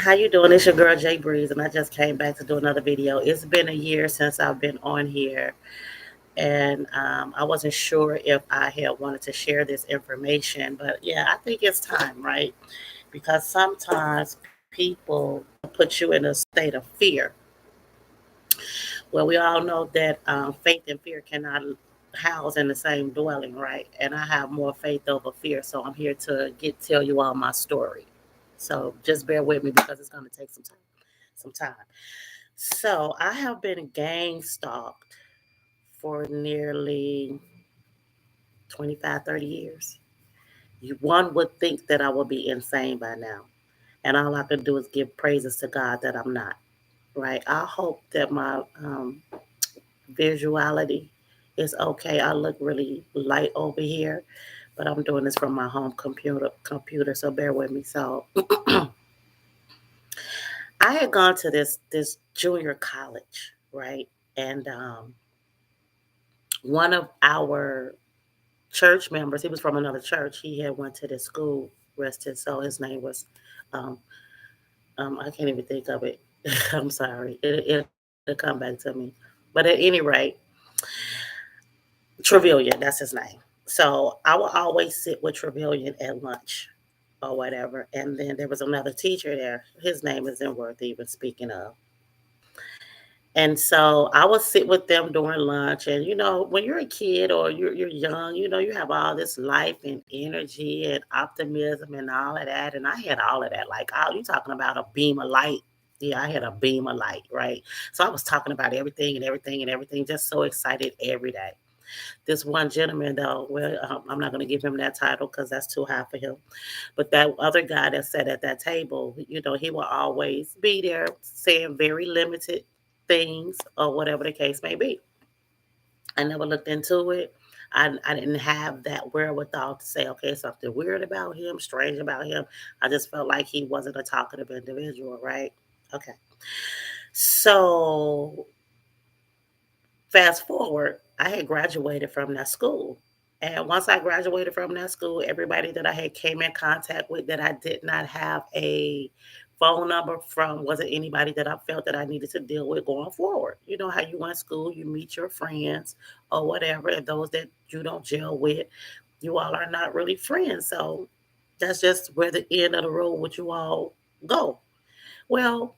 How you doing? It's your girl Jay Breeze, and I just came back to do another video. It's been a year since I've been on here, and I wasn't sure if I had wanted to share this information, but yeah, I think it's time, right? Because sometimes people put you in a state of fear. Well, we all know that faith and fear cannot house in the same dwelling, right? And I have more faith over fear, so I'm here to tell you all my story. So just bear with me because it's going to take some time. Some time. So I have been gang stalked for nearly 25, 30 years. One would think that I would be insane by now. And all I can do is give praises to God that I'm not. Right. I hope that my visuality is okay. I look really light over here, but I'm doing this from my home computer, so bear with me. So I had gone to this junior college, right? And one of our church members, he was from another church. He had went to this school, rest his soul. His name was, um, I can't even think of it. I'm sorry. It'll come back to me. But at any rate, Trevelyan, that's his name. So I will always sit with Trevelyan at lunch or whatever. And then there was another teacher there. His name isn't worth even speaking of. And so I would sit with them during lunch. And, when you're a kid or you're young, you have all this life and energy and optimism and all of that. And I had all of that. Like, oh, you talking about a beam of light. Yeah, I had a beam of light, right? So I was talking about everything and everything and everything, just so excited every day. This one gentleman, though, well, I'm not going to give him that title because that's too high for him. But that other guy that sat at that table, he will always be there saying very limited things or whatever the case may be. I never looked into it. I didn't have that wherewithal to say, okay, something weird about him, strange about him. I just felt like he wasn't a talkative individual, right? Okay. So fast forward, I had graduated from that school. And once I graduated from that school, everybody that I had came in contact with that I did not have a phone number from wasn't anybody that I felt that I needed to deal with going forward. You know how you went to school, you meet your friends or whatever, and those that you don't gel with, you all are not really friends. So that's just where the end of the road with you all go. Well,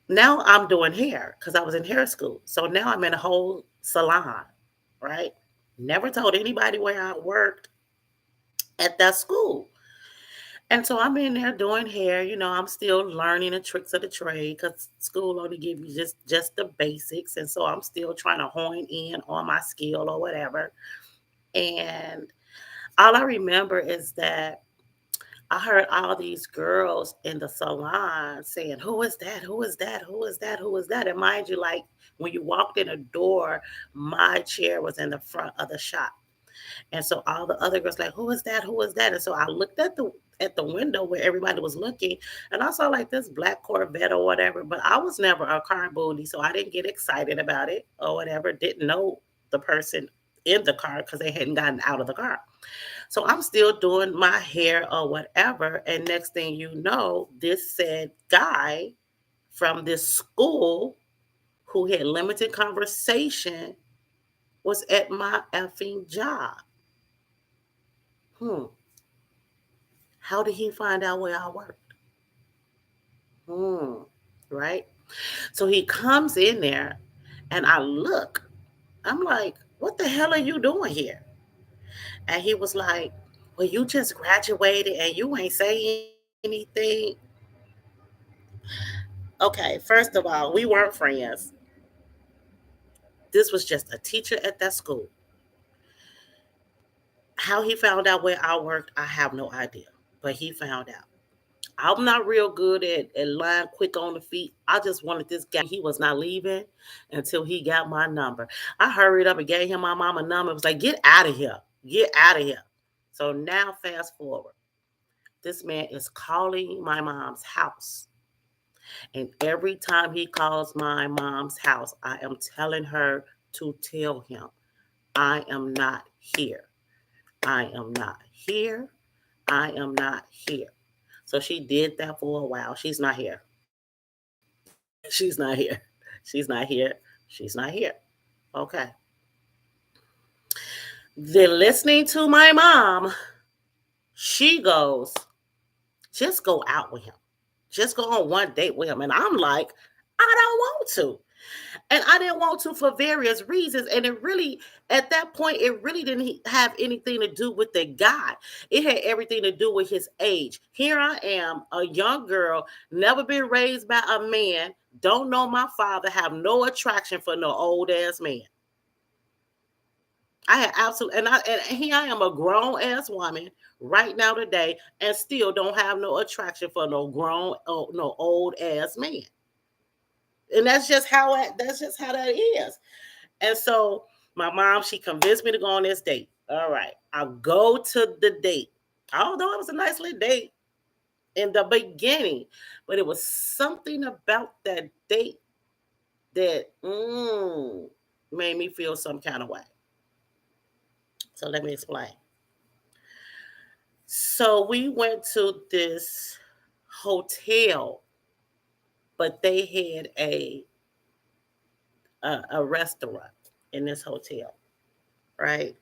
now I'm doing hair because I was in hair school. So now I'm in a whole salon, right? Never told anybody where I worked at that school. And so I'm in there doing hair. I'm still learning the tricks of the trade because school only give you just the basics. And so I'm still trying to hone in on my skill or whatever. And all I remember is that I heard all these girls in the salon saying, "Who is that? Who is that? Who is that? Who is that?" And mind you, like when you walked in the door, my chair was in the front of the shop. And so all the other girls like, "Who is that? Who is that?" And so I looked at the window where everybody was looking, and I saw like this black Corvette or whatever. But I was never a car booty, so I didn't get excited about it or whatever. Didn't know the person in the car because they hadn't gotten out of the car. So I'm still doing my hair or whatever. And next thing you know, this said guy from this school who had limited conversation was at my effing job. Hmm. How did he find out where I worked? Hmm. Right? So he comes in there and I look. I'm like, what the hell are you doing here? And he was like, well, you just graduated and you ain't say anything. Okay, first of all, we weren't friends. This was just a teacher at that school. How he found out where I worked, I have no idea. But he found out. I'm not real good at lying quick on the feet. I just wanted this guy. He was not leaving until he got my number. I hurried up and gave him my mama number. It was like, get out of here. Get out of here. So now fast forward. This man is calling my mom's house. And every time he calls my mom's house, I am telling her to tell him, I am not here. I am not here. I am not here. So she did that for a while. She's not here. She's not here. She's not here. She's not here. Okay. Then listening to my mom, she goes, just go out with him. Just go on one date with him. And I'm like, I don't want to. And I didn't want to for various reasons. And it really, at that point, it really didn't have anything to do with the guy. It had everything to do with his age. Here I am, a young girl, never been raised by a man, don't know my father, have no attraction for no old ass man. I had absolutely, and here I am, a grown ass woman right now today, and still don't have no attraction for no grown, no old ass man. And that's just how that is. And so my mom, she convinced me to go on this date. All right, I'll go to the date. Although it was a nice little date in the beginning, but it was something about that date that made me feel some kind of way. So let me explain. So we went to this hotel, but they had a restaurant in this hotel, right?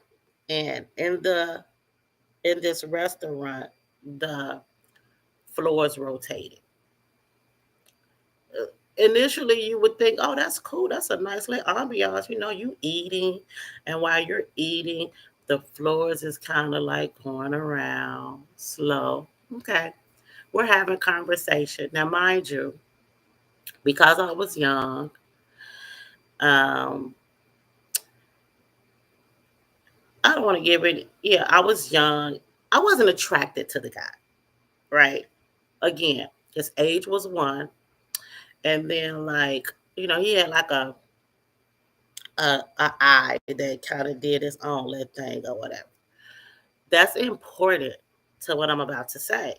And in this restaurant, the floors rotated. Initially, you would think, "Oh, that's cool. That's a nice little ambiance." You know, you eating, and while you're eating, the floors is kind of like going around slow. Okay, we're having conversation now, mind you, because I was young. Um, I don't want to give it. Yeah, I was young. I wasn't attracted to the guy, right? Again, his age was one, and then like he had like a eye that kind of did his own little thing or whatever. That's important to what I'm about to say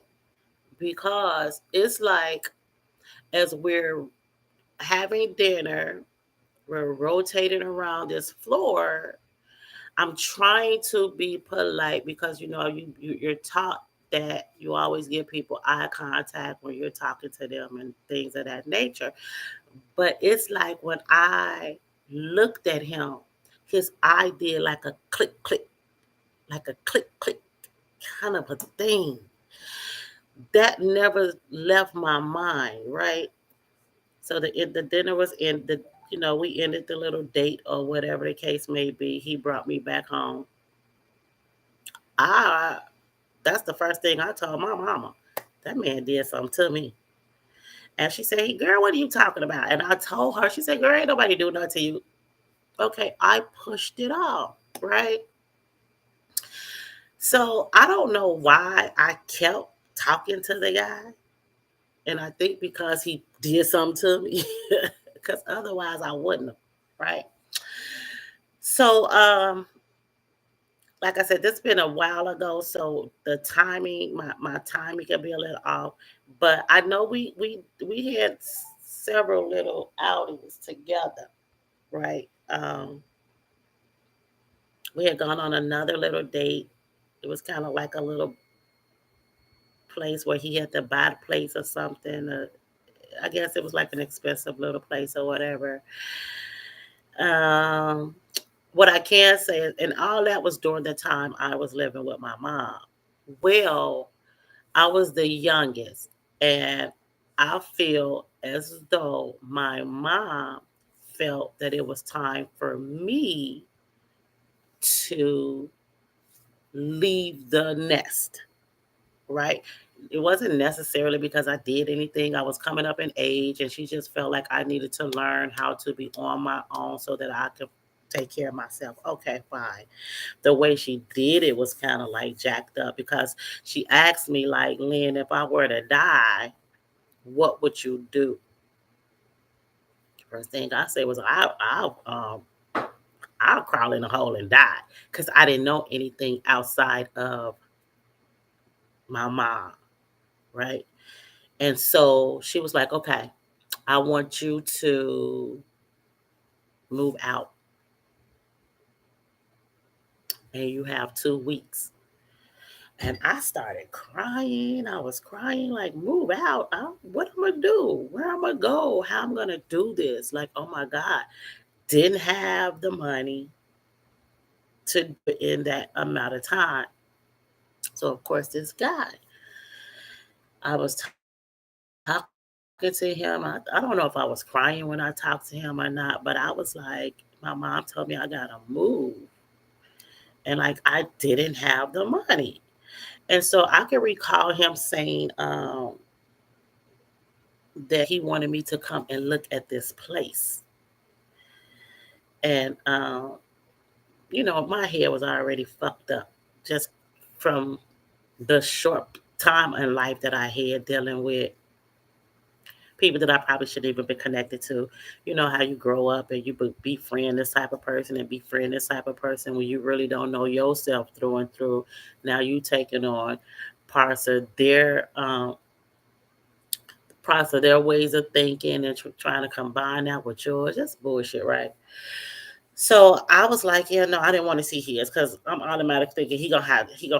because it's like as we're having dinner, we're rotating around this floor. I'm trying to be polite because you're taught that you always give people eye contact when you're talking to them and things of that nature. But it's like when I looked at him, his eye did like a click click, like a click click kind of a thing. That never left my mind, right? So the dinner was in the we ended the little date or whatever the case may be. He brought me back home. I That's the first thing I told my mama. That man did something to me. And she said, "Hey, girl, what are you talking about?" And I told her, she said, "Girl, ain't nobody do nothing to you." Okay, I pushed it off, right? So I don't know why I kept talking to the guy. And I think because he did something to me, because otherwise I wouldn't have, right? So, like I said, this has been a while ago, so the timing, my timing can be a little off. But I know we had several little outings together, right? We had gone on another little date. It was kind of like a little place where he had to buy the place or something. I guess it was like an expensive little place or whatever. Um, what I can say is, and all that was during the time I was living with my mom. Well, I was the youngest, and I feel as though my mom felt that it was time for me to leave the nest, right? It wasn't necessarily because I did anything. I was coming up in age, and she just felt like I needed to learn how to be on my own so that I could take care of myself. Okay, fine. The way she did it was kind of like jacked up because she asked me, like, Lynn, if I were to die, what would you do? First thing I said was, I'll crawl in a hole and die because I didn't know anything outside of my mom, right? And so she was like, okay, I want you to move out and you have 2 weeks. And I started crying. I was crying like, move out. What I'm gonna do? Where I'm gonna go? How I'm gonna do this? Like, oh my God. Didn't have the money to do it in that amount of time. So of course this guy, I was talking to him. I don't know if I was crying when I talked to him or not, but I was like, my mom told me I gotta move. And like I didn't have the money. And so I can recall him saying that he wanted me to come and look at this place. And my head was already fucked up just from the short time in life that I had dealing with people that I probably shouldn't even been connected to. You know how you grow up and you befriend this type of person and befriend this type of person when you really don't know yourself through and through. Now you taking on parts of their ways of thinking and trying to combine that with yours. Just bullshit, right? So I was like, yeah, no, I didn't want to see his because I'm automatically thinking he gonna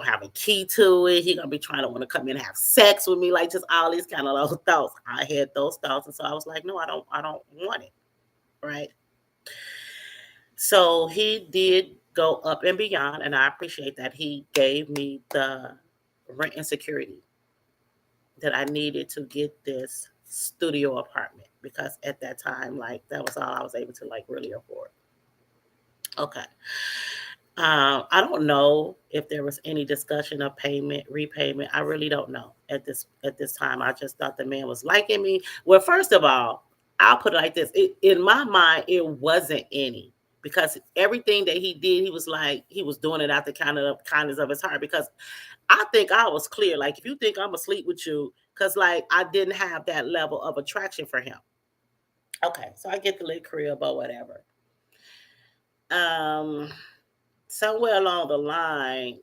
have a key to it. He gonna be trying to want to come in and have sex with me, like just all these kind of those thoughts. I had those thoughts, and so I was like, no, I don't want it, right? So he did go up and beyond, and I appreciate that he gave me the rent and security that I needed to get this studio apartment because at that time, like that was all I was able to like really afford. Okay. I don't know if there was any discussion of payment, repayment. I really don't know at this time. I just thought the man was liking me. Well, first of all, I'll put it like this: in my mind, it wasn't any because everything that he did, he was like he was doing it out the kind of kindness of his heart. Because I think I was clear. Like, if you think I'm asleep with you, because like I didn't have that level of attraction for him. Okay, so I get the little crib or whatever. Um, Somewhere along the line,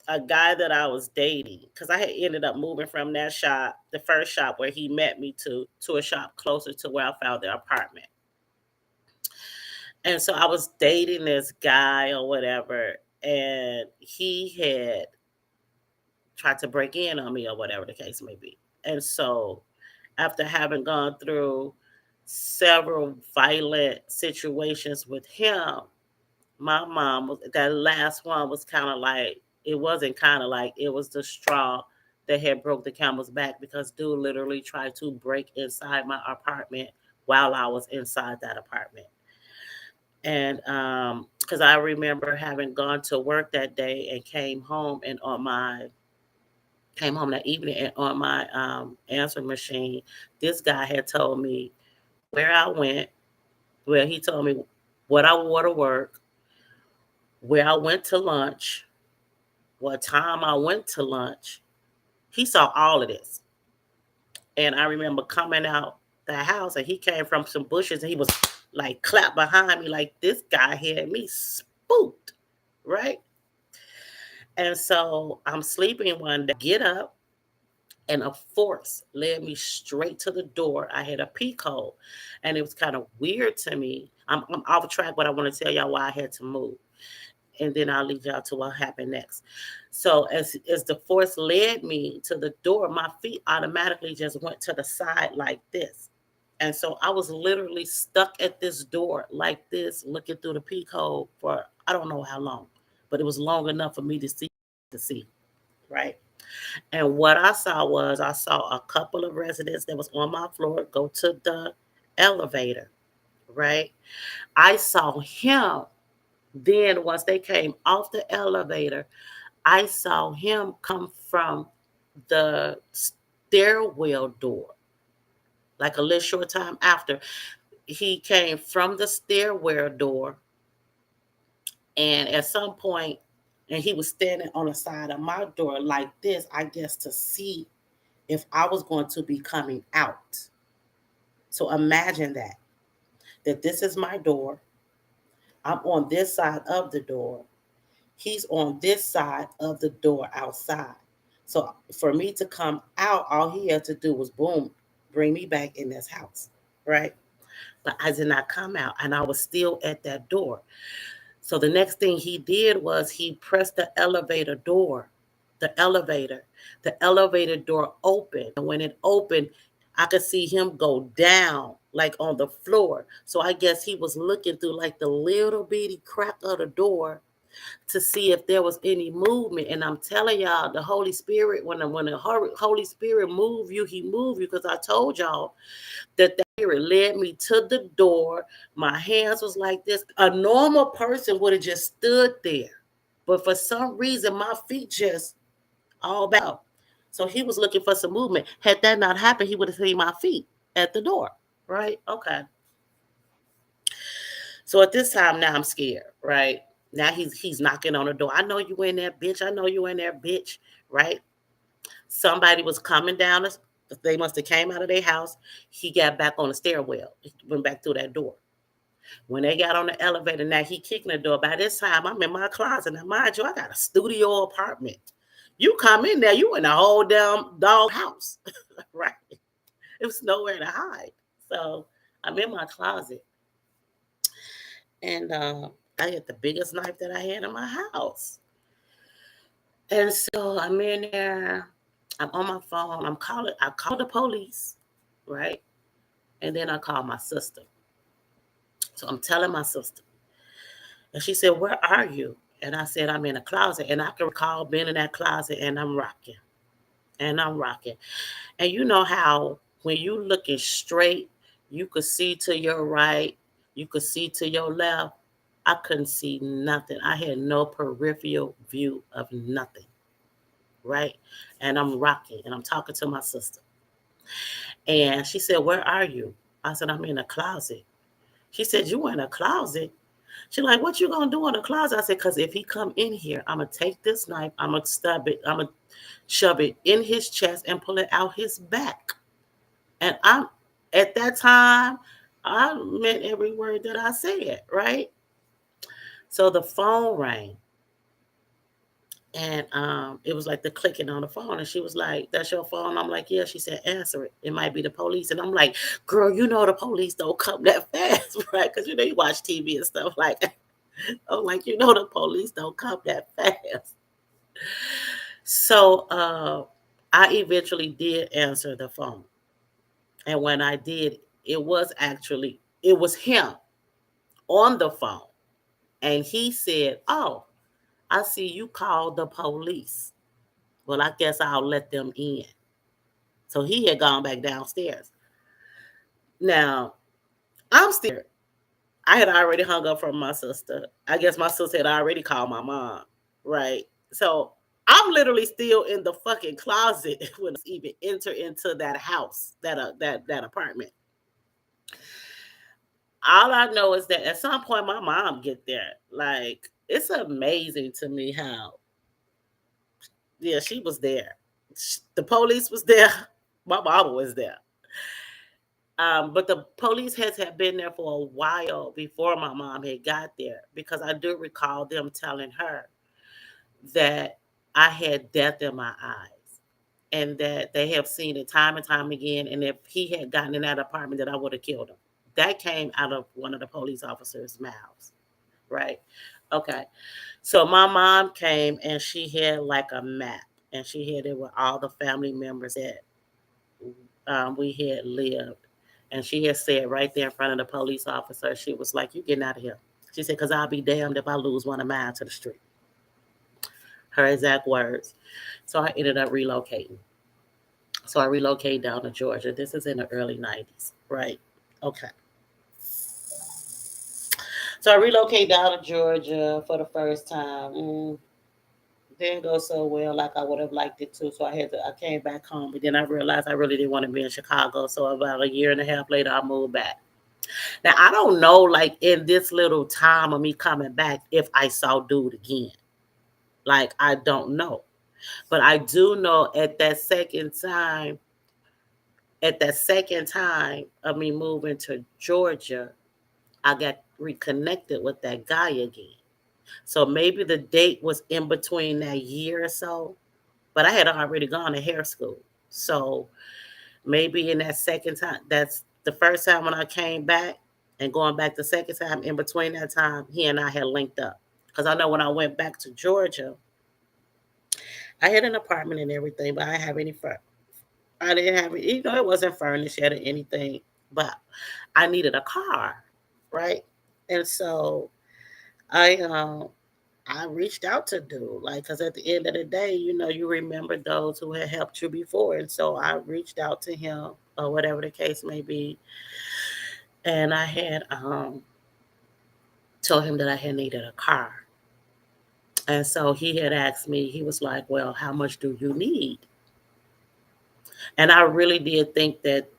a guy that I was dating, because I had ended up moving from that shop, the first shop where he met me to a shop closer to where I found the apartment. And so I was dating this guy or whatever, and he had tried to break in on me or whatever the case may be. And so after having gone through several violent situations with him, my mom was that last one was kind of like it wasn't kind of like it was the straw that had broke the camel's back because dude literally tried to break inside my apartment while I was inside that apartment. And because I remember having gone to work that day and came home that evening and on my answering machine, this guy had told me where I went, where he told me what I wore to work, where I went to lunch, what time I went to lunch. He saw all of this. And I remember coming out the house and he came from some bushes and he was like clapped behind me like this guy had me spooked, right? And so I'm sleeping one day, get up, and a force led me straight to the door. I had a peek hole, and it was kind of weird to me. I'm off track, but I want to tell y'all why I had to move, and then I'll lead y'all to what happened next. So as the force led me to the door, my feet automatically just went to the side like this. And so I was literally stuck at this door like this, looking through the peek hole for I don't know how long, but it was long enough for me to see, right? And what I saw a couple of residents that was on my floor go to the elevator, right? I saw him. Then once they came off the elevator, I saw him come from the stairwell door. Like a little short time after, he came from the stairwell door, and at some point, and he was standing on the side of my door like this, I guess to see if I was going to be coming out. So imagine that this is my door. I'm on this side of the door. He's on this side of the door outside. So for me to come out, all he had to do was boom, bring me back in this house, right? But I did not come out, and I was still at that door. So the next thing he did was he pressed the elevator door, the elevator. The elevator door opened. And when it opened, I could see him go down like on the floor. So I guess he was looking through like the little bitty crack of the door to see if there was any movement. And I'm telling y'all, the Holy Spirit, when the Holy Spirit move you, he move you. Because I told y'all that the Spirit led me to the door. My hands was like this. A normal person would have just stood there. But for some reason, my feet just all back up. So he was looking for some movement. Had that not happened, he would have seen my feet at the door. Right? Okay. So at this time now I'm scared, right? Now he's knocking on the door. I know you in there, bitch. I know you in there, bitch. Right? Somebody was coming down. They must have came out of their house. He got back on the stairwell. He went back through that door. When they got on the elevator, now he kicking the door. By this time, I'm in my closet. Now, mind you, I got a studio apartment. You come in there, you in a whole damn dog house, right? It was nowhere to hide. So I'm in my closet, and I get the biggest knife that I had in my house. And so I'm in there. I'm on my phone. I call the police, right? And then I call my sister. So I'm telling my sister, and she said, "Where are you?" And I said, "I'm in a closet." And I can recall being in that closet, and I'm rocking, and I'm rocking. And you know how when you looking straight, you could see to your right, you could see to your left. I couldn't see nothing. I had no peripheral view of nothing, right? And I'm rocking, and I'm talking to my sister. And she said, "Where are you?" I said, "I'm in a closet." She said, "You in a closet?" She like, "What you gonna do in the closet?" I said, "Cause if he come in here, I'm gonna take this knife, I'm gonna stab it, I'm gonna shove it in his chest and pull it out his back." And I'm at that time, I meant every word that I said, right? So the phone rang, and it was like the clicking on the phone, and she was like, "That's your phone?" I'm like, "Yeah." She said, "Answer it. It might be the police." And I'm like, "Girl, you know the police don't come that fast, right? Because you know you watch TV and stuff like that." I'm like, "You know the police don't come that fast." So I eventually did answer the phone. And when I did, it was him on the phone. And he said, "Oh, I see you called the police. Well, I guess I'll let them in." So he had gone back downstairs. Now, I'm still, I had already hung up from my sister. I guess my sister had already called my mom, right? So I'm literally still in the fucking closet when I even enter into that house, that apartment. All I know is that at some point my mom get there. Like it's amazing to me how yeah, she was there. The police was there. My mama was there. But the police has had been there for a while before my mom had got there because I do recall them telling her that I had death in my eyes and that they have seen it time and time again. And if he had gotten in that apartment, that I would have killed him. That came out of one of the police officers' mouths, right? Okay. So my mom came and she had like a map and she had it with all the family members that we had lived. And she had said right there in front of the police officer, she was like, "You getting out of here." She said, "Because I'll be damned if I lose one of mine to the street." Her exact words. So I ended up relocating. So I relocated down to Georgia. This is in the early 90s, right? Okay. So I relocated down to Georgia for the first time. Didn't go so well like I would have liked it to. So I came back home, but then I realized I really didn't want to be in Chicago. So about a year and a half later, I moved back. Now I don't know, like in this little time of me coming back, if I saw dude again. Like I don't know, but I do know at that second time of me moving to Georgia, I got reconnected with that guy again. So maybe the date was in between that year or so, but I had already gone to hair school. So maybe in that second time, that's the first time when I came back and going back the second time, in between that time, he and I had linked up. Because I know when I went back to Georgia, I had an apartment and everything, but I didn't have any I didn't have it wasn't furnished yet or anything, but I needed a car, right? And so I I reached out to dude, like, cause at the end of the day, you remember those who had helped you before, and so I reached out to him or whatever the case may be, and I had told him that I had needed a car, and so he had asked me. He was like, "Well, how much do you need?" And I really did think that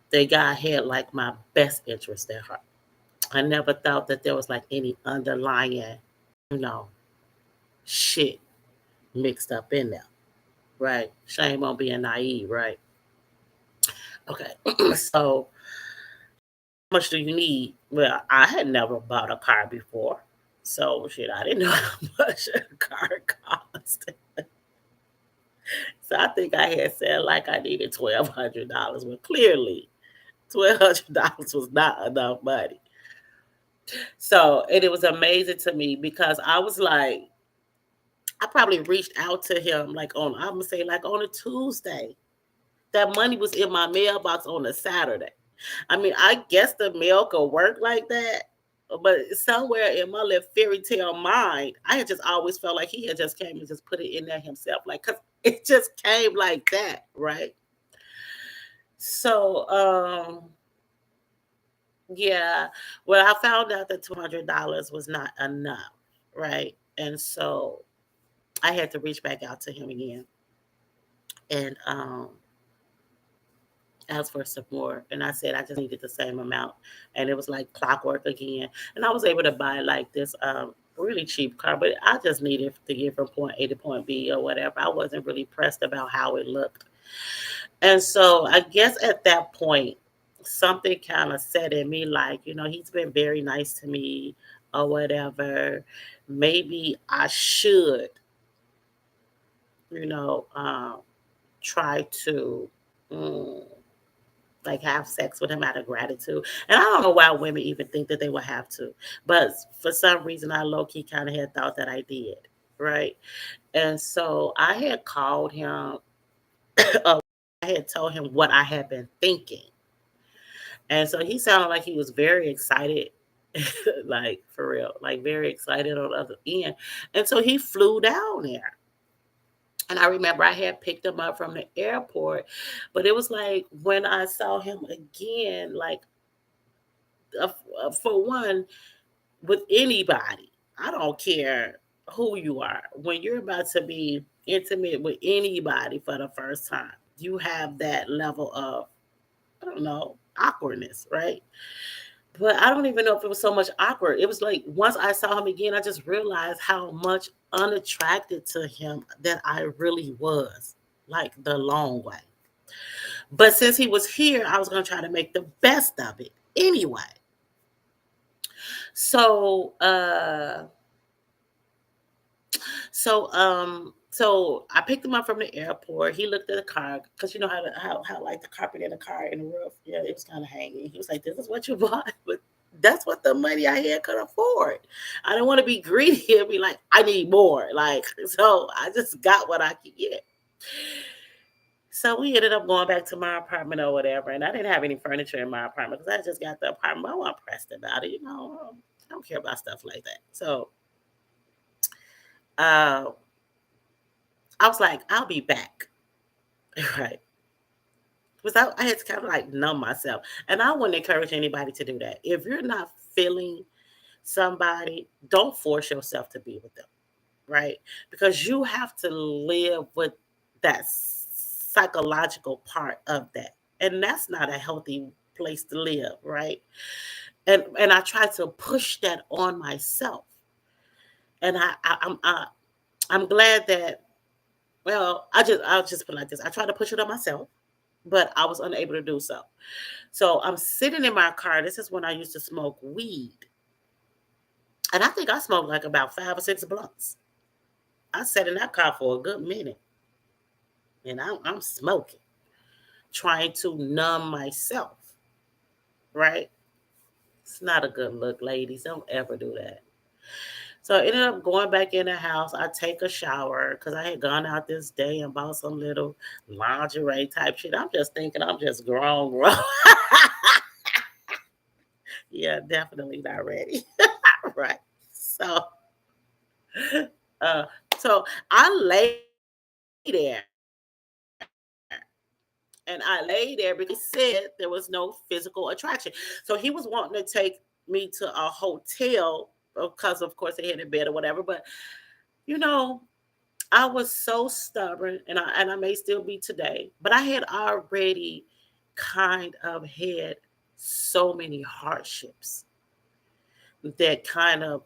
the guy had like my best interest at heart. I never thought that there was like any underlying, you know, shit mixed up in there, right? Shame on being naive, right? Okay, so how much do you need? Well, I had never bought a car before, so shit, I didn't know how much a car cost. So I think I had said like I needed $1,200. Well, clearly $1,200 was not enough money. So, and it was amazing to me because I was like, I probably reached out to him like I'm gonna say like on a Tuesday. That money was in my mailbox on a Saturday. I mean, I guess the mail could work like that, but somewhere in my little fairy tale mind, I had just always felt like he had just came and just put it in there himself, like because it just came like that, right? So, yeah. Well, I found out that $200 was not enough, right? And so I had to reach back out to him again and ask for some more. And I said I just needed the same amount. And it was like clockwork again. And I was able to buy like this really cheap car, but I just needed to get from point A to point B or whatever. I wasn't really pressed about how it looked. And so I guess at that point, something kind of said in me like, he's been very nice to me or whatever. Maybe I should, you know, um, try to mm, like have sex with him out of gratitude. And I don't know why women even think that they would have to, but for some reason, I low key kind of had thought that I did, right? And so I had called him. uh, I had told him what I had been thinking. And so he sounded like he was very excited, like for real, like very excited on the other end. And so he flew down there. And I remember I had picked him up from the airport, but it was like when I saw him again, like for one, with anybody, I don't care who you are. When you're about to be intimate with anybody for the first time, you have that level of, I don't know, awkwardness, right? But I don't even know if it was so much awkward. It was like once I saw him again, I just realized how much unattracted to him that I really was, like the long way. But since he was here, I was going to try to make the best of it anyway. So, so I picked him up from the airport. He looked at the car because you know how like the carpet in the car in the roof, yeah, it was kind of hanging. He was like, "This is what you bought," but that's what the money I had could afford. I didn't want to be greedy and be like, "I need more." Like, so I just got what I could get. So we ended up going back to my apartment or whatever, and I didn't have any furniture in my apartment because I just got the apartment. I wasn't pressed about it, you know. I don't care about stuff like that. So uh, I was like, "I'll be back." Right. Because I had to kind of like numb myself. And I wouldn't encourage anybody to do that. If you're not feeling somebody, don't force yourself to be with them, right? Because you have to live with that psychological part of that. And that's not a healthy place to live, right? And I try to push that on myself. And I'm glad that I'll just put it like this. I try to push it on myself, but I was unable to do so. So I'm sitting in my car. This is when I used to smoke weed. And I think I smoked like about 5 or 6 blunts. I sat in that car for a good minute and I'm smoking, trying to numb myself, right? It's not a good look, ladies. Don't ever do that. So I ended up going back in the house. I take a shower because I had gone out this day and bought some little lingerie type shit. I'm just thinking I'm just grown. Yeah, definitely not ready. Right. So, uh, so I lay there and I lay there because he said there was no physical attraction. So he was wanting to take me to a hotel because, of course, they had a bed or whatever. But you know, I was so stubborn, and I may still be today, but I had already kind of had so many hardships that kind of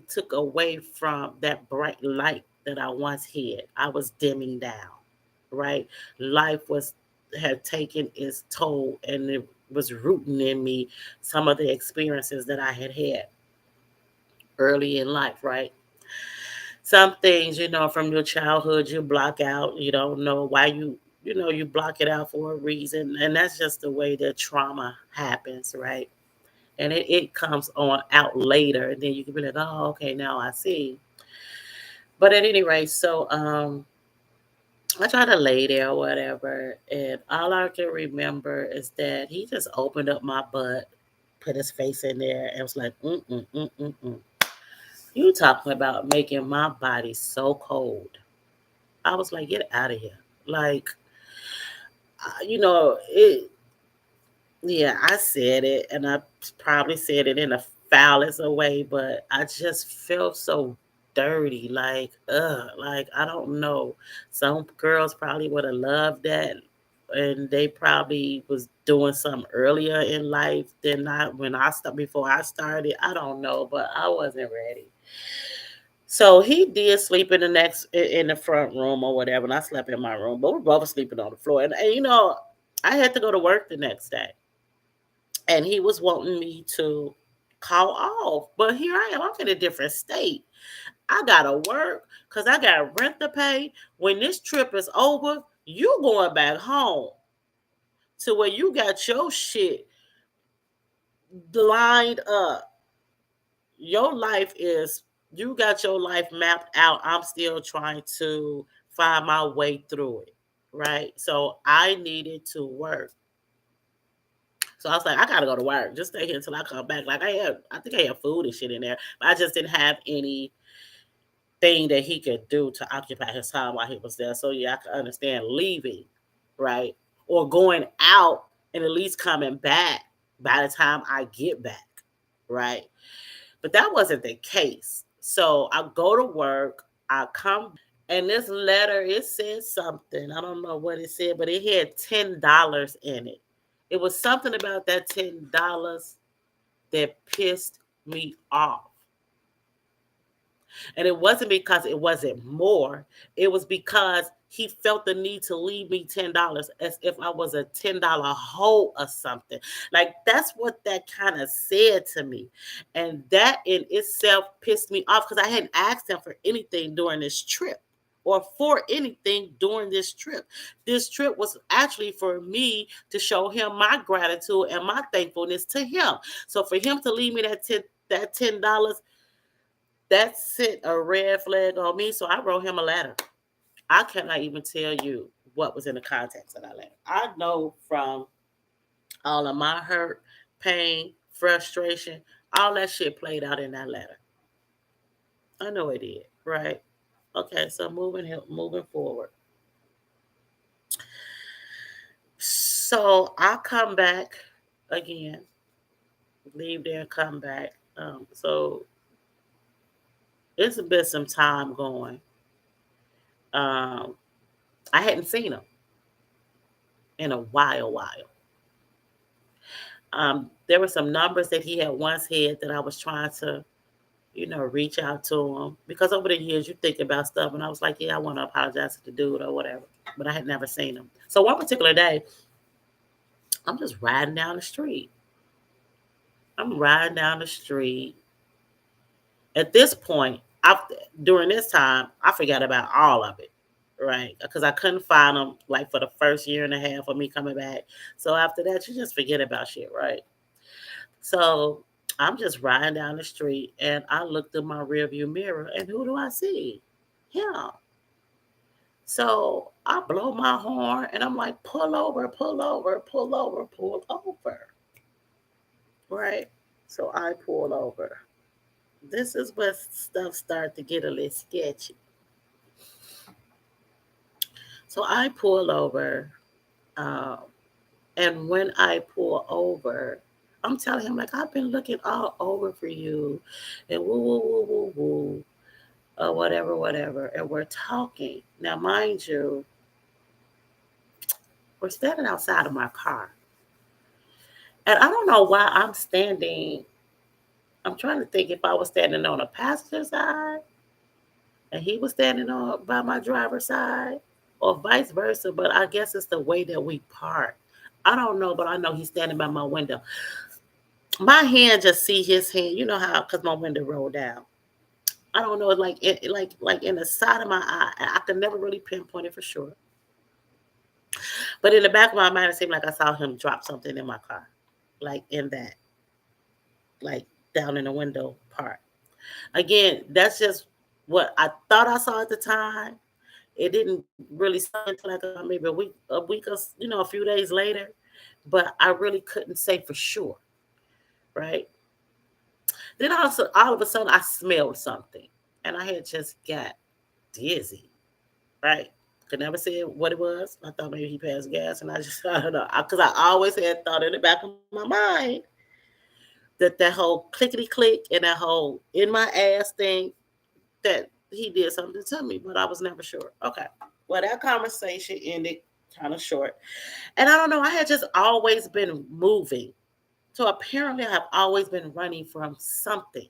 took away from that bright light that I once had. I was dimming down, right? Life was had taken its toll, and it was rooting in me some of the experiences that I had had early in life, right? Some things, from your childhood, you block out. You don't know why you block it out for a reason. And that's just the way that trauma happens, right? And it comes on out later. And then you can be like, oh, okay, now I see. But at any rate, so I try to lay there or whatever. And all I can remember is that he just opened up my butt, put his face in there, and was like, mm. You talking about making my body so cold. I was like, get out of here. Like, it. Yeah, I said it, and I probably said it in the foulest of way, but I just felt so dirty. Like I don't know. Some girls probably would have loved that, and they probably was doing something earlier in life than not when before I started. I don't know, but I wasn't ready. So he did sleep in the front room or whatever, and I slept in my room. But we're both sleeping on the floor, and I had to go to work the next day, and he was wanting me to call off. But here I am. I'm in a different state. I gotta work because I got rent to pay. When this trip is over, you going back home to where you got your shit lined up. Your life is you got your life mapped out. I'm still trying to find my way through it. Right. So I needed to work. So I was like, I gotta go to work. Just stay here until I come back. Like I think I had food and shit in there, but I just didn't have anything that he could do to occupy his time while he was there. So yeah, I could understand leaving, right, or going out and at least coming back by the time I get back, right. But that wasn't the case. So I go to work. I come and this letter, it said something. I don't know what it said, but it had $10 in it. It was something about that $10 that pissed me off. And it wasn't because it wasn't more. It was because he felt the need to leave me $10 as if I was a $10 hole or something. Like that's what that kind of said to me. And that in itself pissed me off because I hadn't asked him for anything during this trip or for anything during this trip. This trip was actually for me to show him my gratitude and my thankfulness to him. So for him to leave me that $10, that sent a red flag on me. So I wrote him a letter. I cannot even tell you what was in the context of that letter. I know from all of my hurt, pain, frustration, all that shit played out in that letter. I know it did, right? Okay, so moving forward. So I come back again, leave there, come back. So it's been some time going. Um, I hadn't seen him in a while. There were some numbers that he had once had that I was trying to, reach out to him because over the years you think about stuff, and I was like, yeah, I want to apologize to the dude or whatever, but I had never seen him. So one particular day, I'm just riding down the street. I'm riding down the street. At this point, during this time, I forgot about all of it, right? Because I couldn't find him like for the first year and a half of me coming back. So after that, you just forget about shit, right? So I'm just riding down the street and I look through my rearview mirror and who do I see? Him. So I blow my horn and I'm like, pull over, pull over, pull over, pull over. Right? So I pull over. This is where stuff started to get a little sketchy. So I pull over. Um, and when I pull over, I'm telling him, like, I've been looking all over for you and woo, woo, woo, woo, woo, whatever, whatever. And we're talking. Now, mind you, we're standing outside of my car. And I don't know why I'm standing. I'm trying to think if I was standing on a passenger side and he was standing on by my driver's side or vice versa. But I guess it's the way that we park. I don't know, but I know he's standing by my window. My hand just see his hand. You know how because my window rolled down. I don't know, like in the side of my eye. I could never really pinpoint it for sure. But in the back of my mind, it seemed like I saw him drop something in my car, like in that, like down in the window part. Again, that's just what I thought I saw at the time. It didn't really sink into like maybe a week or a few days later, but I really couldn't say for sure, right? Then also all of a sudden I smelled something, and I had just got dizzy, right? Could never say what it was. I thought maybe he passed gas, and I just I don't know because I always had thought in the back of my mind that whole clickety click and that whole in my ass thing that he did something to me, but I was never sure. Okay. Well, that conversation ended kind of short. And I don't know, I had just always been moving. So apparently I have always been running from something,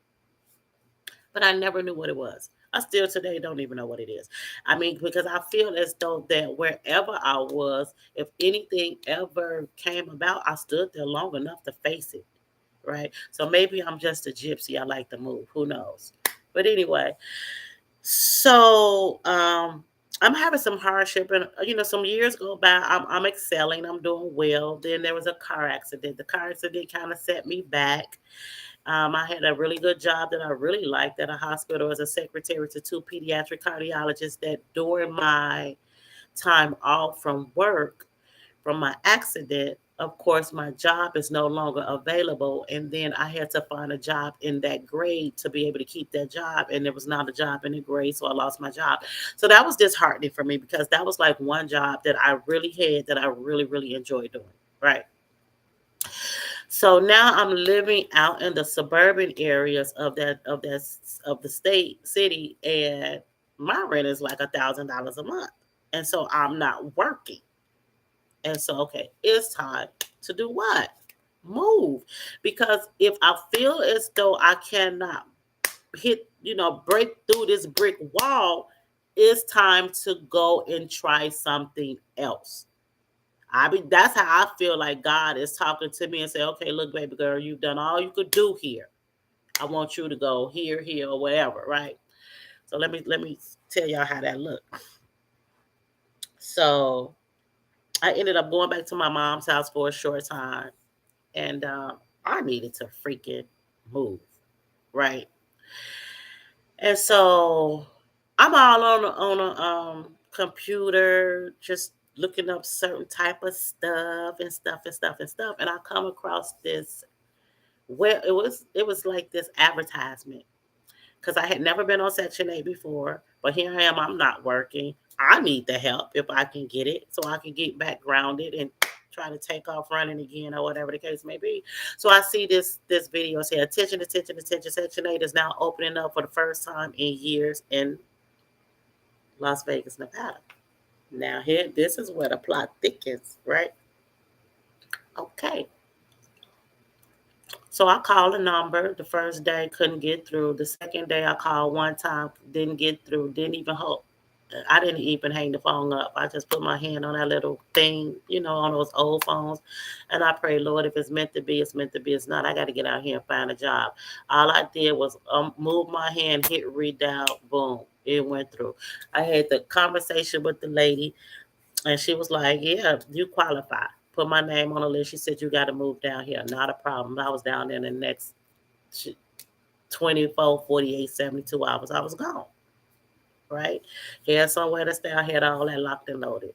but I never knew what it was. I still today don't even know what it is. I mean, because I feel as though that wherever I was, if anything ever came about, I stood there long enough to face it. Right. So maybe I'm just a gypsy. I like to move. Who knows? But anyway, so I'm having some hardship, and some years go by. I'm excelling. I'm doing well. Then there was a car accident. The car accident kind of set me back. I had a really good job that I really liked at a hospital as a secretary to two pediatric cardiologists. That during my time off from work, from my accident, of course, my job is no longer available. And then I had to find a job in that grade to be able to keep that job. And there was not a job in the grade, so I lost my job. So that was disheartening for me because that was like one job that I really had that I really, really enjoyed doing. Right. So now I'm living out in the suburban areas of the state city, and my rent is like $1,000 a month. And so I'm not working. And so, okay, it's time to do what? Move. Because if I feel as though I cannot break through this brick wall, it's time to go and try something else. That's how I feel like God is talking to me and say, okay, look, baby girl, you've done all you could do here. I want you to go here, here, or wherever, right? So let me tell y'all how that looked. So I ended up going back to my mom's house for a short time, and I needed to freaking move, right? And so I'm all on a computer, just looking up certain type of stuff and stuff and stuff and stuff, and I come across this. Well, it was like this advertisement because I had never been on Section 8 before, but here I am. I'm not working. I need the help if I can get it so I can get back grounded and try to take off running again or whatever the case may be. So I see this video say, attention, attention, attention. Section 8 is now opening up for the first time in years in Las Vegas, Nevada. Now here, this is where the plot thickens, right? Okay. So I called a number. The first day couldn't get through. The second day I called one time, didn't get through. Didn't even hope. I didn't even hang the phone up. I just put my hand on that little thing, on those old phones, and I pray, Lord, if it's meant to be, it's meant to be. It's not. I got to get out here and find a job. All I did was move my hand, hit redial, boom, it went through. I had the conversation with the lady, and she was like, "Yeah, you qualify." Put my name on the list. She said, "You got to move down here." Not a problem. I was down there the next. 24, 48, 72 hours, I was gone, right? Had somewhere to stay. I had all that locked and loaded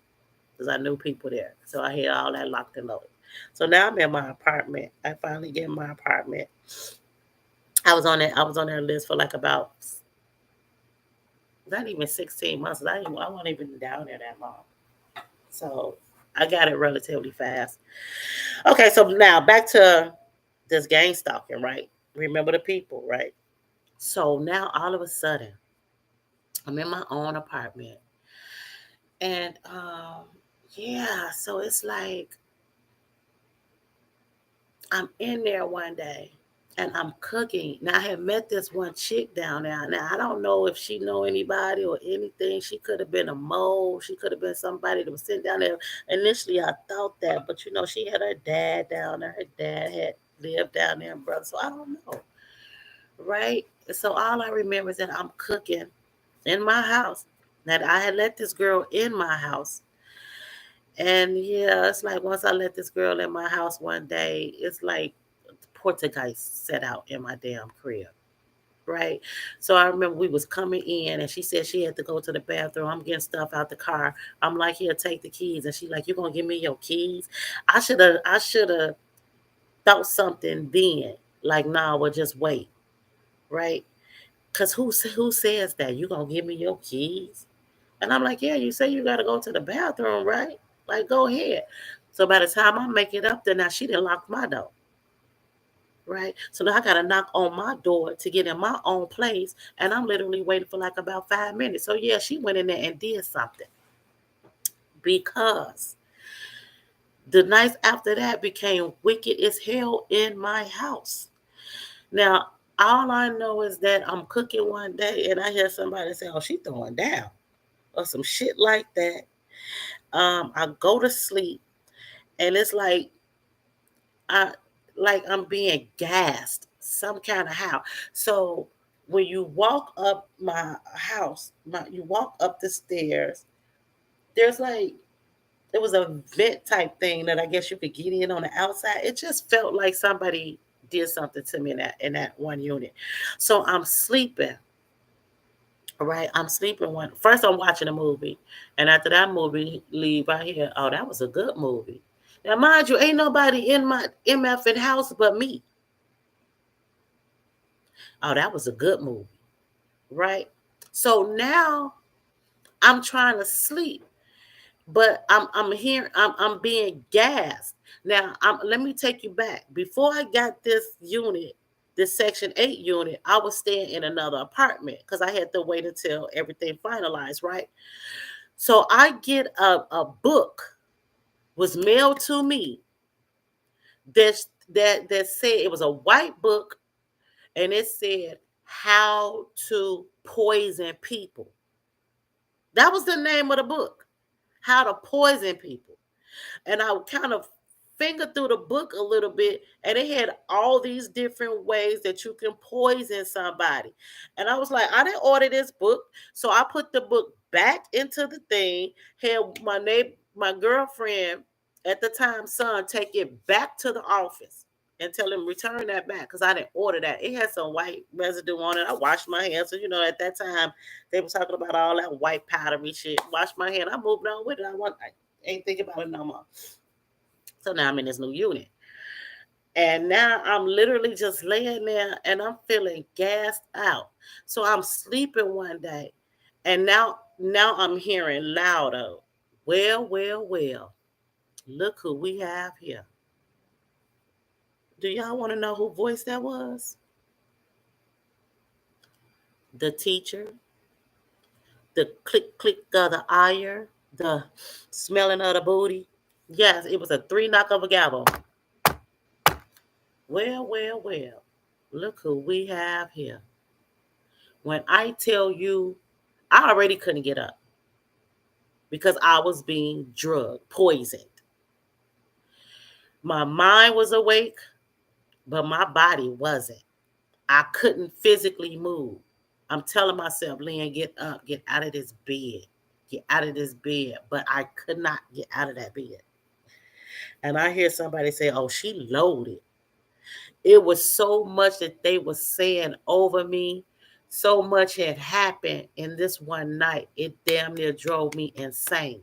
because I knew people there. So I had all that locked and loaded. So now I'm in my apartment. I finally get in my apartment. I was on their list for like about not even 16 months. I wasn't even down there that long. So I got it relatively fast. Okay, so now back to this gang stalking, right? Remember the people, right? So now all of a sudden, I'm in my own apartment. And yeah, so it's like I'm in there one day and I'm cooking. Now I had met this one chick down there. Now I don't know if she know anybody or anything. She could have been a mole. She could have been somebody that was sitting down there. Initially I thought that, but she had her dad down there. Her dad had lived down there, brother. So I don't know. Right? So all I remember is that I'm cooking in my house. That I had let this girl in my house. And yeah, it's like once I let this girl in my house one day, it's like Portuguese set out in my damn crib. Right. So I remember we was coming in and she said she had to go to the bathroom. I'm getting stuff out the car. I'm like, here, take the keys. And she like, you gonna give me your keys? I should have thought something then. Like, nah, well just wait. Right? Cause who says that? You gonna give me your keys? And I'm like, yeah, you say you gotta go to the bathroom, right? Like, go ahead. So by the time I make it up there, now she didn't lock my door. Right? So now I gotta knock on my door to get in my own place, and I'm literally waiting for like about 5 minutes. So yeah, she went in there and did something because the nights after that became wicked as hell in my house. Now, all I know is that I'm cooking one day and I hear somebody say, "Oh, she throwing down," or some shit like that. I go to sleep and it's I I'm being gassed some kind of how. So when you walk up my house, you walk up the stairs, there's like it was a vent type thing that I guess you could get in on the outside. It just felt like somebody did something to me in that one unit. So I'm sleeping. Right, I'm sleeping one. First, I'm watching a movie, and after that movie leave, I hear, "Oh, that was a good movie." Now, mind you, ain't nobody in my MFing house but me. Oh, that was a good movie, right? So now I'm trying to sleep, but I'm here. I'm being gassed. Now, let me take you back. Before I got this unit, this Section 8 unit, I was staying in another apartment because I had to wait until everything finalized, right? So I get a book was mailed to me that said it was a white book and it said how to poison people. That was the name of the book. How to poison people. And I kind of fingered through the book a little bit, and it had all these different ways that you can poison somebody. And I was like, I didn't order this book, so I put the book back into the thing. Had my girlfriend at the time, son, take it back to the office and tell him return that back because I didn't order that. It had some white residue on it. I washed my hands, so at that time they were talking about all that white powdery shit. Washed my hand. I moved on with it. I ain't thinking about it no more. So now I'm in this new unit. And now I'm literally just laying there and I'm feeling gassed out. So I'm sleeping one day and now I'm hearing louder. Well, well, well. Look who we have here. Do y'all want to know who voice that was? The teacher, the click click of the ire, the smelling of the booty. Yes, it was a three knock of a gavel. Well, well, well. Look who we have here. When I tell you, I already couldn't get up because I was being drugged, poisoned. My mind was awake, but my body wasn't. I couldn't physically move. I'm telling myself, Lynn, get up, get out of this bed, get out of this bed. But I could not get out of that bed. And I hear somebody say, oh, she loaded. It was so much that they were saying over me. So much had happened in this one night. It damn near drove me insane.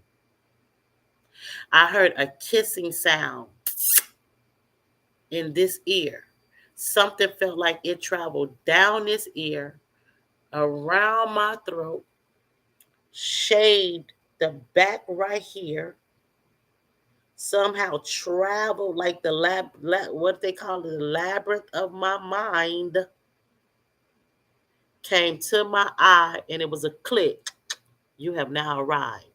I heard a kissing sound in this ear. Something felt like it traveled down this ear, around my throat, shaved the back right here, somehow traveled like the what they call it, the labyrinth of my mind, came to my eye, and it was a click. You have now arrived.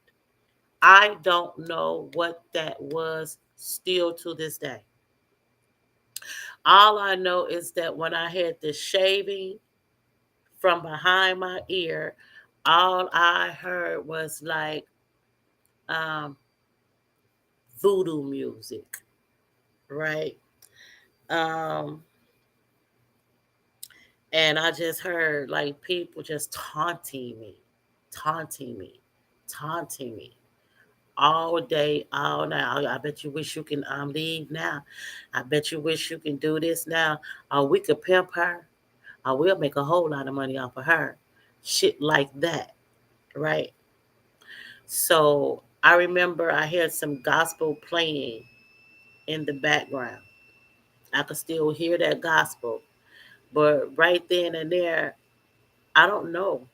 I don't know what that was still to this day. All I know is that when I had this shaving from behind my ear, all I heard was like um, voodoo music, right? Um, and I just heard like people just taunting me, taunting me all day, all night. I bet you wish you can leave now. I bet you wish you can do this now. Or we could pimp her. Or we'll make a whole lot of money off of her. Shit like that, right? So I remember I heard some gospel playing in the background. I could still hear that gospel. But right then and there, I don't know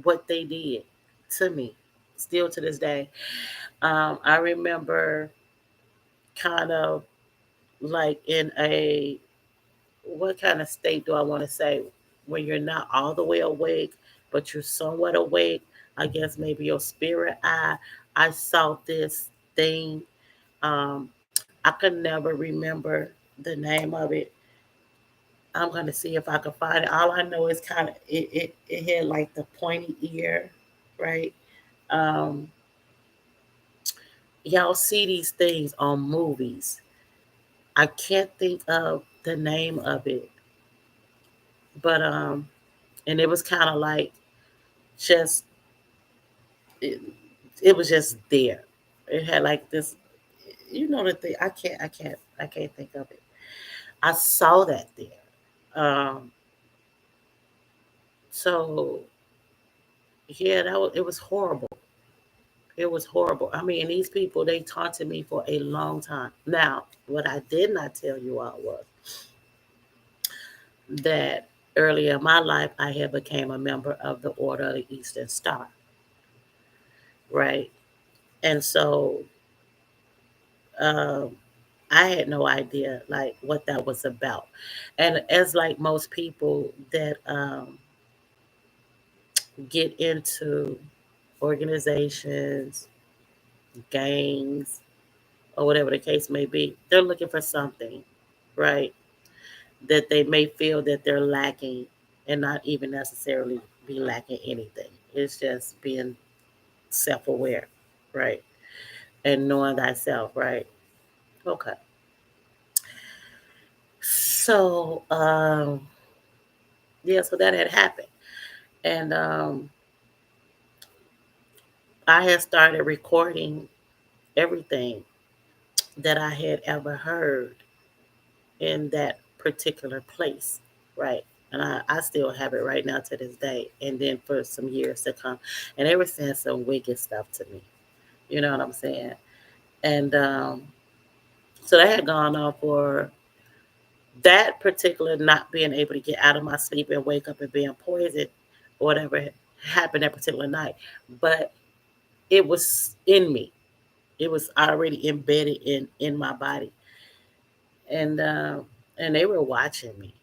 what they did to me, still to this day. I remember kind of like in a, what kind of state do I want to say? When you're not all the way awake, but you're somewhat awake. I guess maybe your spirit eye. I saw this thing. Um, I could never remember the name of it. I'm gonna see if I can find it. All I know is kind of it had like the pointy ear, right? Um, y'all see these things on movies. I can't think of the name of it, but and it was kind of like just it, it was just there. It had like this, you know, the thing. I can't think of it. I saw that there. So yeah, it was horrible. It was horrible. I mean, these people, they taunted me for a long time. Now, what I did not tell you all was that earlier in my life, I had became a member of the Order of the Eastern Star, right? And so um, I had no idea like what that was about. And as like most people that get into organizations, gangs, or whatever the case may be, they're looking for something, right? That they may feel that they're lacking and not even necessarily be lacking anything. It's just being self aware, right? And knowing thyself, right? Okay. So, yeah, so that had happened. And I had started recording everything that I had ever heard in that particular place, right? And I still have it right now to this day, and then for some years to come. And they were saying some wicked stuff to me. You know what I'm saying? And so that had gone on for that particular not being able to get out of my sleep and wake up and being poisoned, or whatever happened that particular night. But it was in me. It was already embedded in my body, and they were watching me.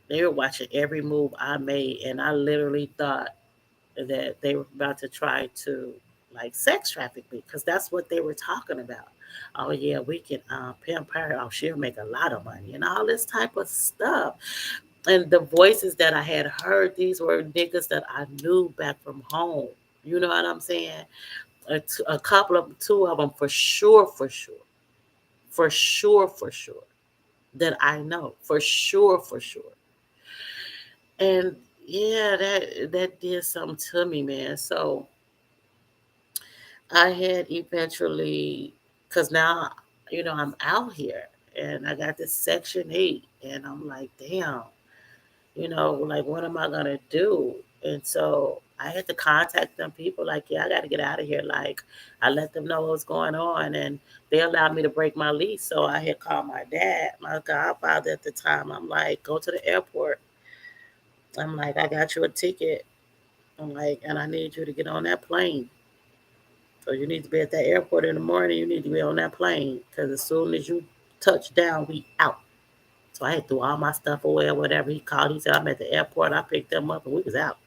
They were watching every move I made, and I literally thought that they were about to try to like sex traffic me because that's what they were talking about. Oh yeah, we can pimp her. Oh, she'll make a lot of money and all this type of stuff. And the voices that I had heard, these were niggas that I knew back from home. You know what I'm saying? A couple of two of them for sure that I know for sure. And yeah, that did something to me, man. So I had eventually, because now, I'm out here and I got this Section 8, and I'm like, damn, like what am I gonna do? And so I had to contact them people like, yeah, I got to get out of here. Like I let them know what was going on, and they allowed me to break my lease. So I had called my dad, my godfather at the time. I'm like, go to the airport. I'm like, I got you a ticket. I'm like, and I need you to get on that plane. So you need to be at that airport in the morning. You need to be on that plane because as soon as you touch down, we out. So I had threw all my stuff away or whatever. He called. He said, I'm at the airport. I picked them up and we was out.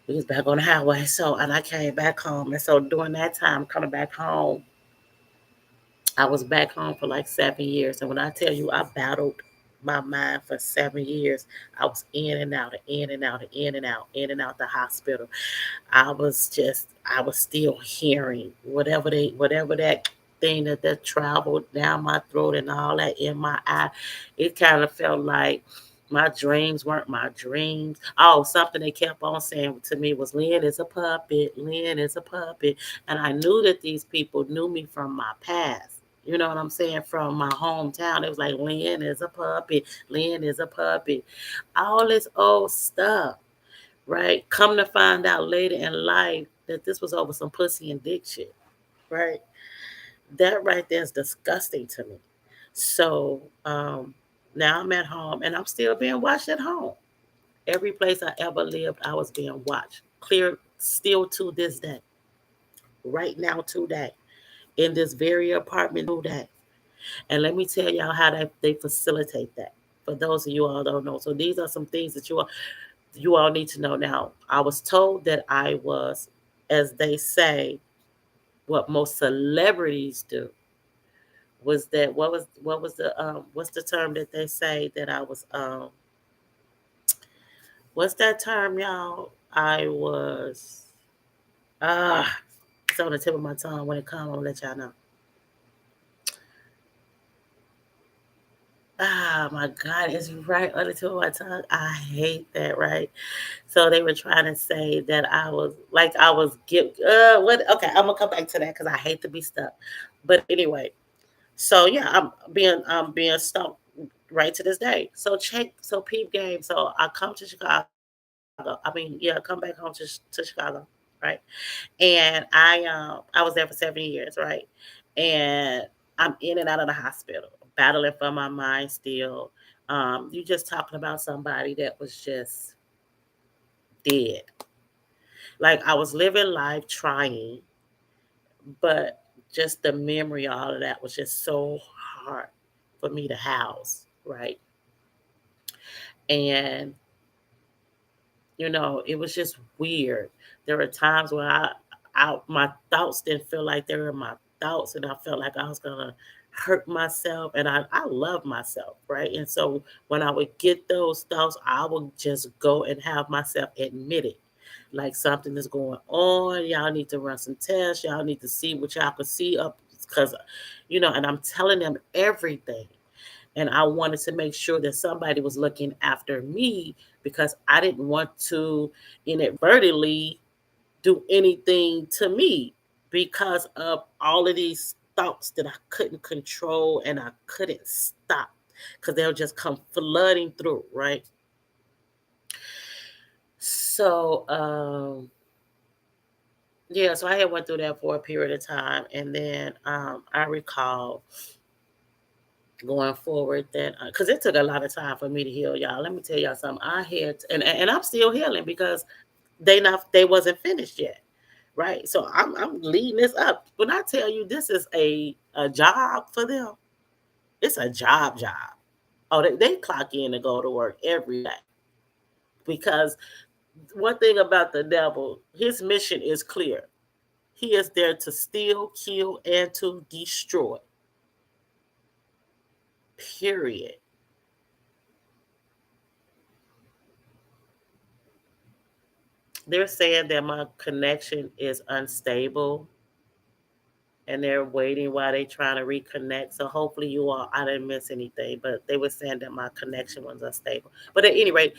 We was back on the highway. So, and I came back home. And so during that time, coming back home, I was back home for like 7 years. And when I tell you I battled my mind for 7 years, I was in and out, and in and out, and in and out, in and out the hospital. I was still hearing whatever that thing that traveled down my throat and all that in my eye. It kind of felt like my dreams weren't my dreams. Oh, something they kept on saying to me was, Lynn is a puppet, Lynn is a puppet. And I knew that these people knew me from my past. You know what I'm saying? From my hometown. It was like, Lynn is a puppet, Lynn is a puppet. All this old stuff, right? Come to find out later in life that this was over some pussy and dick shit, right? That right there is disgusting to me. So now I'm at home and I'm still being watched at home. Every place I ever lived, I was being watched. Clear still to this day. Right now today. In this very apartment today. And let me tell y'all how they facilitate that. For those of you all don't know. So these are some things that you all need to know now. I was told that I was, as they say, what most celebrities do was that what was the what's the term that they say that I was what's that term, y'all? I was it's on the tip of my tongue. When it comes, I'll let y'all know. My God, it's right on the tip of my tongue. I hate that, right? So they were trying to say that I was give what okay, I'm gonna come back to that because I hate to be stuck. But anyway, so yeah, I'm being stalked right to this day. So peep game. So I come to Chicago. I mean, yeah, come back home to Chicago, right? And I was there for 7 years, right? And I'm in and out of the hospital, battling for my mind still. You just talking about somebody that was just dead. Like I was living life trying, but just the memory of all of that was just so hard for me to house, right? And it was just weird. There were times where my thoughts didn't feel like they were my thoughts, and I felt like I was gonna hurt myself, and I love myself, right? And so when I would get those thoughts, I would just go and have myself admit it. Like something is going on. Y'all need to run some tests. Y'all need to see what y'all can see up because and I'm telling them everything. And I wanted to make sure that somebody was looking after me because I didn't want to inadvertently do anything to me because of all of these thoughts that I couldn't control and I couldn't stop because they'll just come flooding through, right? So, yeah, so I had went through that for a period of time, and then I recall going forward that because it took a lot of time for me to heal, y'all. Let me tell y'all something. I had and I'm still healing because they wasn't finished yet, right? So I'm leading this up. When I tell you this is a job for them, it's a job. Oh, they clock in to go to work every day because one thing about the devil, his mission is clear. He is there to steal, kill, and to destroy. Period. They're saying that my connection is unstable and they're waiting while they trying to reconnect. So hopefully you all, I didn't miss anything, but they were saying that my connection was unstable. But at any rate,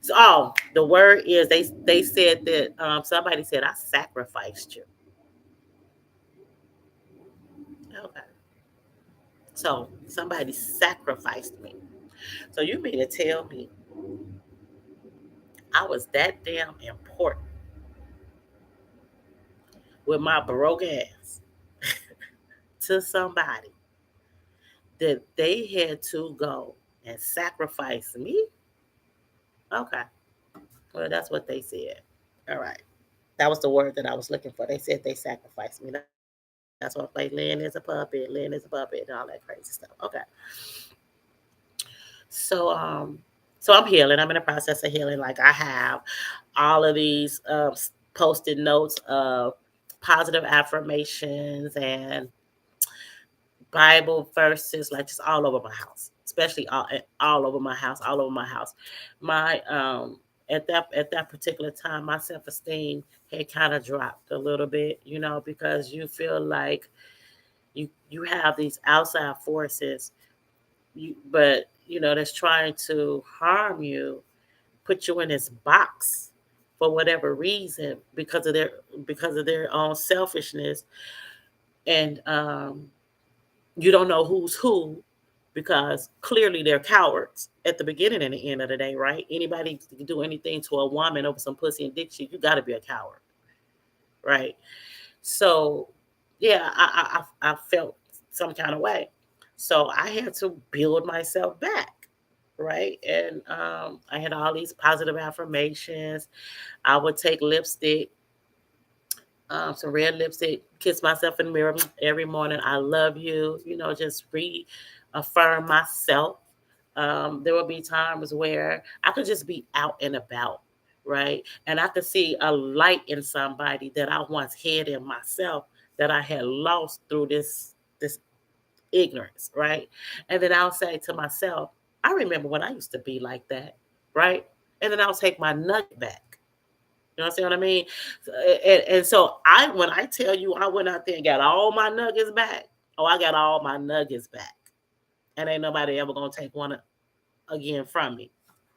so the word is they said that somebody said I sacrificed you. Okay. So somebody sacrificed me. So you mean to tell me I was that damn important with my broke ass to somebody that they had to go and sacrifice me? Okay. Well, that's what they said. All right. That was the word that I was looking for. They said they sacrificed me. That's why I play Lynn is a puppet, Lynn is a puppet, and all that crazy stuff. Okay. So so I'm healing. I'm in the process of healing. Like I have all of these posted notes of positive affirmations and Bible verses, like just all over my house, especially all over my house, all over my house. My at that particular time, my self esteem had kind of dropped a little bit, because you feel like you have these outside forces, but that's trying to harm you, put you in this box for whatever reason because of their own selfishness, and you don't know who's who because clearly they're cowards at the beginning and the end of the day, right? Anybody can do anything to a woman over some pussy and dick shit, you got to be a coward, right? So, yeah, I felt some kind of way. So I had to build myself back, right? And I had all these positive affirmations. I would take lipstick, some red lipstick, kiss myself in the mirror every morning. I love you, just reaffirm myself. There will be times where I could just be out and about, right? And I could see a light in somebody that I once had in myself that I had lost through this ignorance, right? And then I'll say to myself, I remember when I used to be like that, right? And then I'll take my nugget back. You understand what I mean? And so when I tell you I went out there and got all my nuggets back, oh, I got all my nuggets back. And ain't nobody ever gonna take one again from me.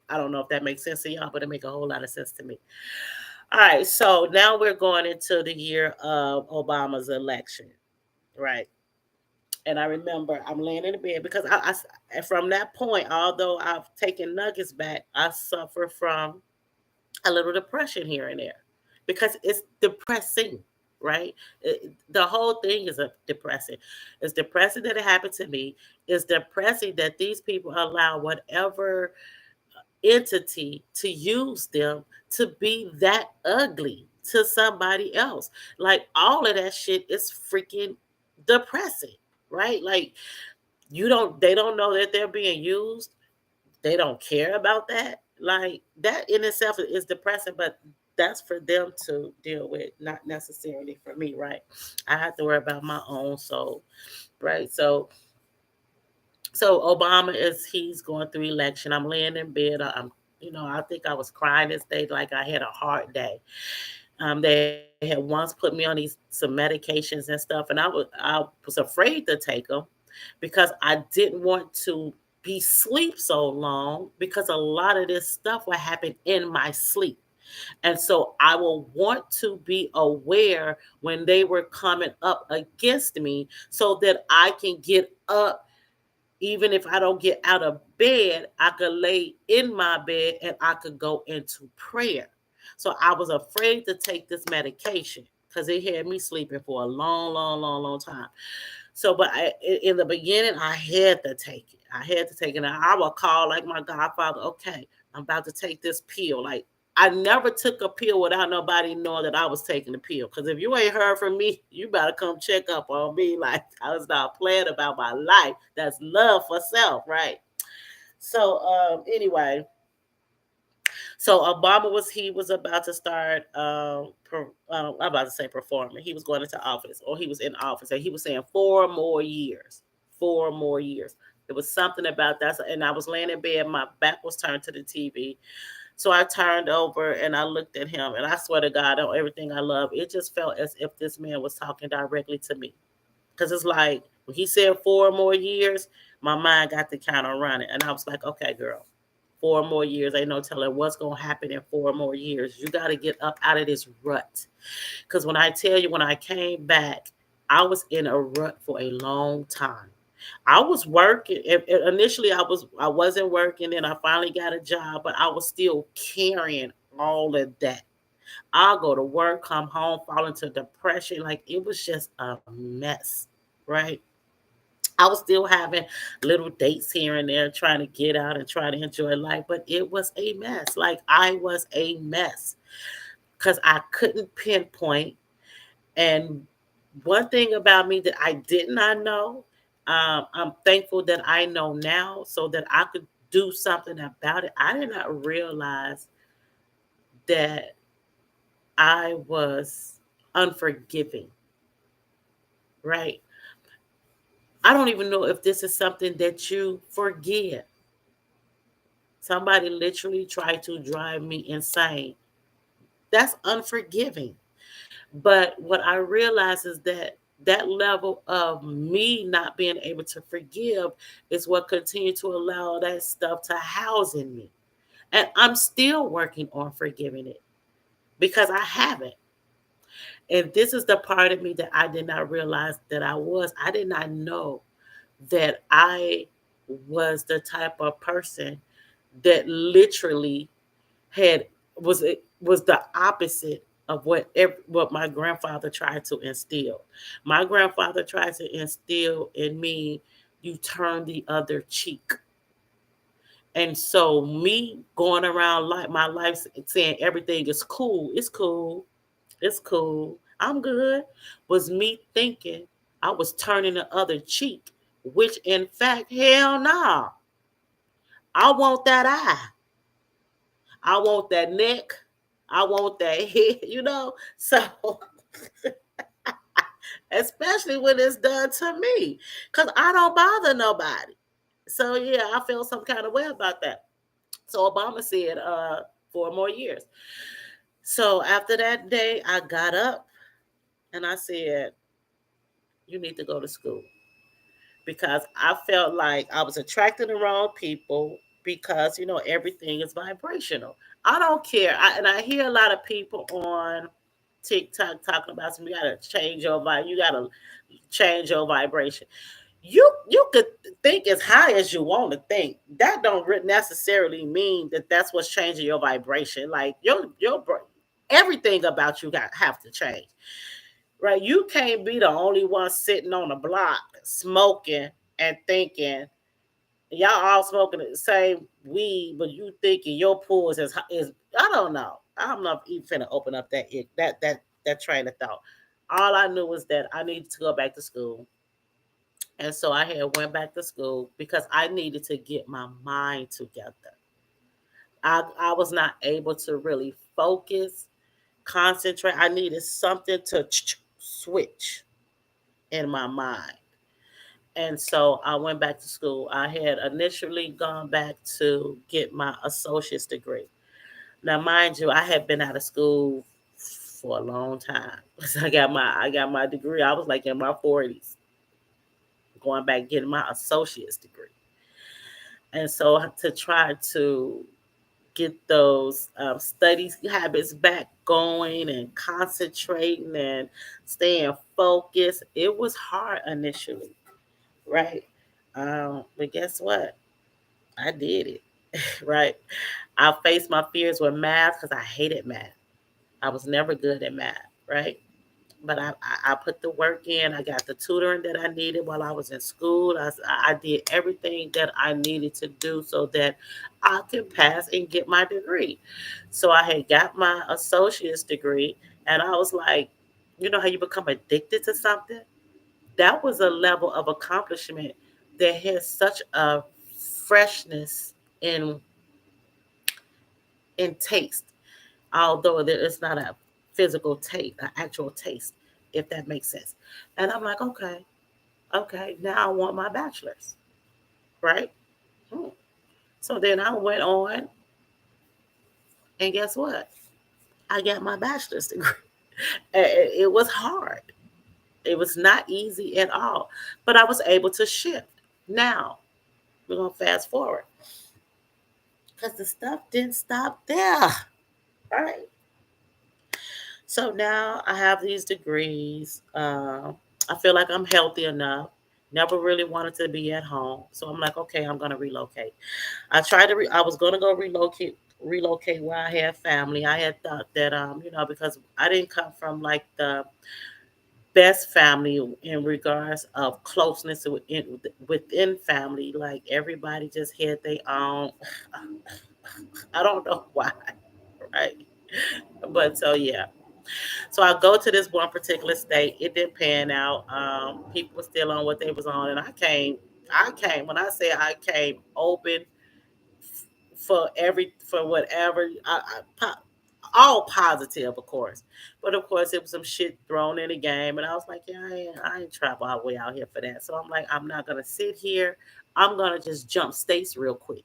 I don't know if that makes sense to y'all, but it make a whole lot of sense to me. All right, so now we're going into the year of Obama's election, right? And I remember I'm laying in the bed because and from that point, although I've taken nuggets back, I suffer from a little depression here and there because it's depressing, right? The whole thing is depressing. It's depressing that it happened to me. It's depressing that these people allow whatever entity to use them to be that ugly to somebody else. Like all of that shit is freaking depressing, right? Like they don't know that they're being used. They don't care about that. Like that in itself is depressing, but that's for them to deal with, not necessarily for me, right? I have to worry about my own soul, right? So Obama he's going through election. I'm laying in bed. I think I was crying this day like I had a hard day. They had once put me on some medications and stuff, and I was afraid to take them because I didn't want to be sleep so long because a lot of this stuff will happen in my sleep. And so I will want to be aware when they were coming up against me so that I can get up. Even if I don't get out of bed, I could lay in my bed and I could go into prayer. So I was afraid to take this medication because it had me sleeping for a long, long, long, long time. So, but in the beginning, I had to take it. I had to take it. And I would call like my godfather, okay, I'm about to take this pill. Like I never took a pill without nobody knowing that I was taking the pill. Because if you ain't heard from me, you better come check up on me. Like I was not playing about my life. That's love for self, right? So anyway, so Obama he was about to start I'm about to say performing. He was going into office, or he was in office, and he was saying 4 more years. 4 more years. There was something about that. And I was laying in bed, my back was turned to the TV. So I turned over and I looked at him, and I swear to God, on everything I love, it just felt as if this man was talking directly to me. Because it's like when he said 4 more years, my mind got to kind of running. And I was like, okay, girl, 4 more years. Ain't no telling what's going to happen in 4 more years. You got to get up out of this rut. Because when I tell you, when I came back, I was in a rut for a long time. I was working. Initially, I wasn't working, and I finally got a job, but I was still carrying all of that. I'll go to work, come home, fall into depression. Like it was just a mess, right? I was still having little dates here and there, trying to get out and try to enjoy life, but it was a mess. Like I was a mess because I couldn't pinpoint. And one thing about me that I did not know, I'm thankful that I know now so that I could do something about it. I did not realize that I was unforgiving, right? I don't even know if this is something that you forgive. Somebody literally tried to drive me insane. That's unforgiving. But what I realize is that that level of me not being able to forgive is what continued to allow that stuff to house in me. And I'm still working on forgiving it because I haven't. And this is the part of me that I did not realize that I was. I did not know that I was the type of person that literally had was the opposite of what my grandfather tried to instill. My grandfather tried to instill in me, you turn the other cheek. And so me going around like my life saying everything is cool, it's cool, it's cool, I'm good, was me thinking I was turning the other cheek, which in fact, hell no. I want that eye. I want that neck. I want that head, you know? So, especially when it's done to me, because I don't bother nobody. So, yeah, I feel some kind of way about that. So, Obama said 4 more years. So, after that day, I got up and I said, you need to go to school because I felt like I was attracting the wrong people because, everything is vibrational. I don't care. And I hear a lot of people on TikTok talking about some, you gotta change your vibe, you gotta change your vibration. You could think as high as you want to think. That don't necessarily mean that that's what's changing your vibration. Like everything about you got have to change, right? You can't be the only one sitting on a block smoking and thinking y'all all smoking the same weed, but you thinking your pool is I don't know. I'm not even finna open up that train of thought. All I knew was that I needed to go back to school. And so I had went back to school because I needed to get my mind together. I was not able to really focus, concentrate. I needed something to switch in my mind. And so I went back to school. I had initially gone back to get my associate's degree. Now, mind you, I had been out of school for a long time. I got my degree. I was like in my 40s, going back getting my associate's degree. And so to try to get those study habits back going and concentrating and staying focused, it was hard initially, right? But guess what? I did it, right? I faced my fears with math because I hated math. I was never good at math, right? But I put the work in. I got the tutoring that I needed while I was in school. I did everything that I needed to do so that I could pass and get my degree. So I had got my associate's degree, and I was like, you know how you become addicted to something? That was a level of accomplishment that had such a freshness in in taste, although there is not a physical taste, an actual taste, if that makes sense. And I'm like, okay, okay, now I want my bachelor's, right? Hmm. So then I went on, and guess what? I got my bachelor's degree. It was hard. It was not easy at all, but I was able to shift. Now we're gonna fast forward because the stuff didn't stop there, right? So now I have these degrees. I feel like I'm healthy enough. Never really wanted to be at home. So I'm like, okay, I'm gonna relocate. I was gonna go relocate where I had family. I had thought that because I didn't come from like the best family in regards of closeness within family. Like everybody just had their own. I don't know why, right? But so yeah. So I go to this one particular state. It didn't pan out. People were still on what they was on, and I came. I came. When I say I came open for whatever. All positive, of course, but of course it was some shit thrown in the game, and I was like, yeah, I ain't travel all the way out here for that. So I'm like, I'm not gonna sit here. I'm gonna just jump states real quick.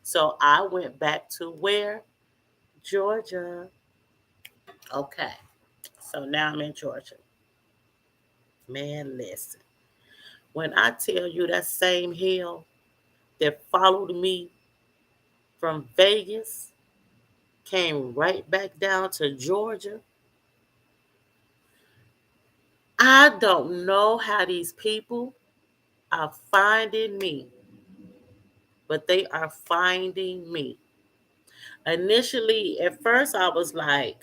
So I went back to where Georgia. Okay, so now I'm in Georgia. Man, listen. When I tell you that same hill that followed me from Vegas came right back down to Georgia, I don't know how these people are finding me, but they are finding me. Initially, at first, I was like,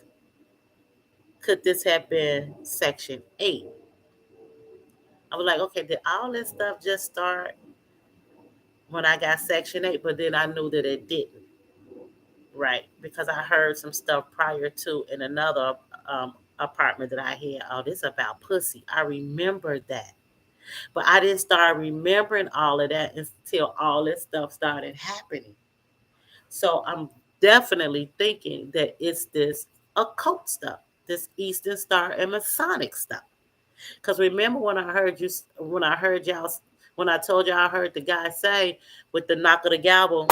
could this have been Section 8? I was like, okay, did all this stuff just start when I got Section 8? But then I knew that it didn't, right? Because I heard some stuff prior to in another apartment that I had. Oh, this about pussy. I remember that. But I didn't start remembering all of that until all this stuff started happening. So I'm definitely thinking that it's this occult stuff, this Eastern Star and Masonic stuff. Because remember when I heard y'all, when I told y'all, I heard the guy say with the knock of the gavel,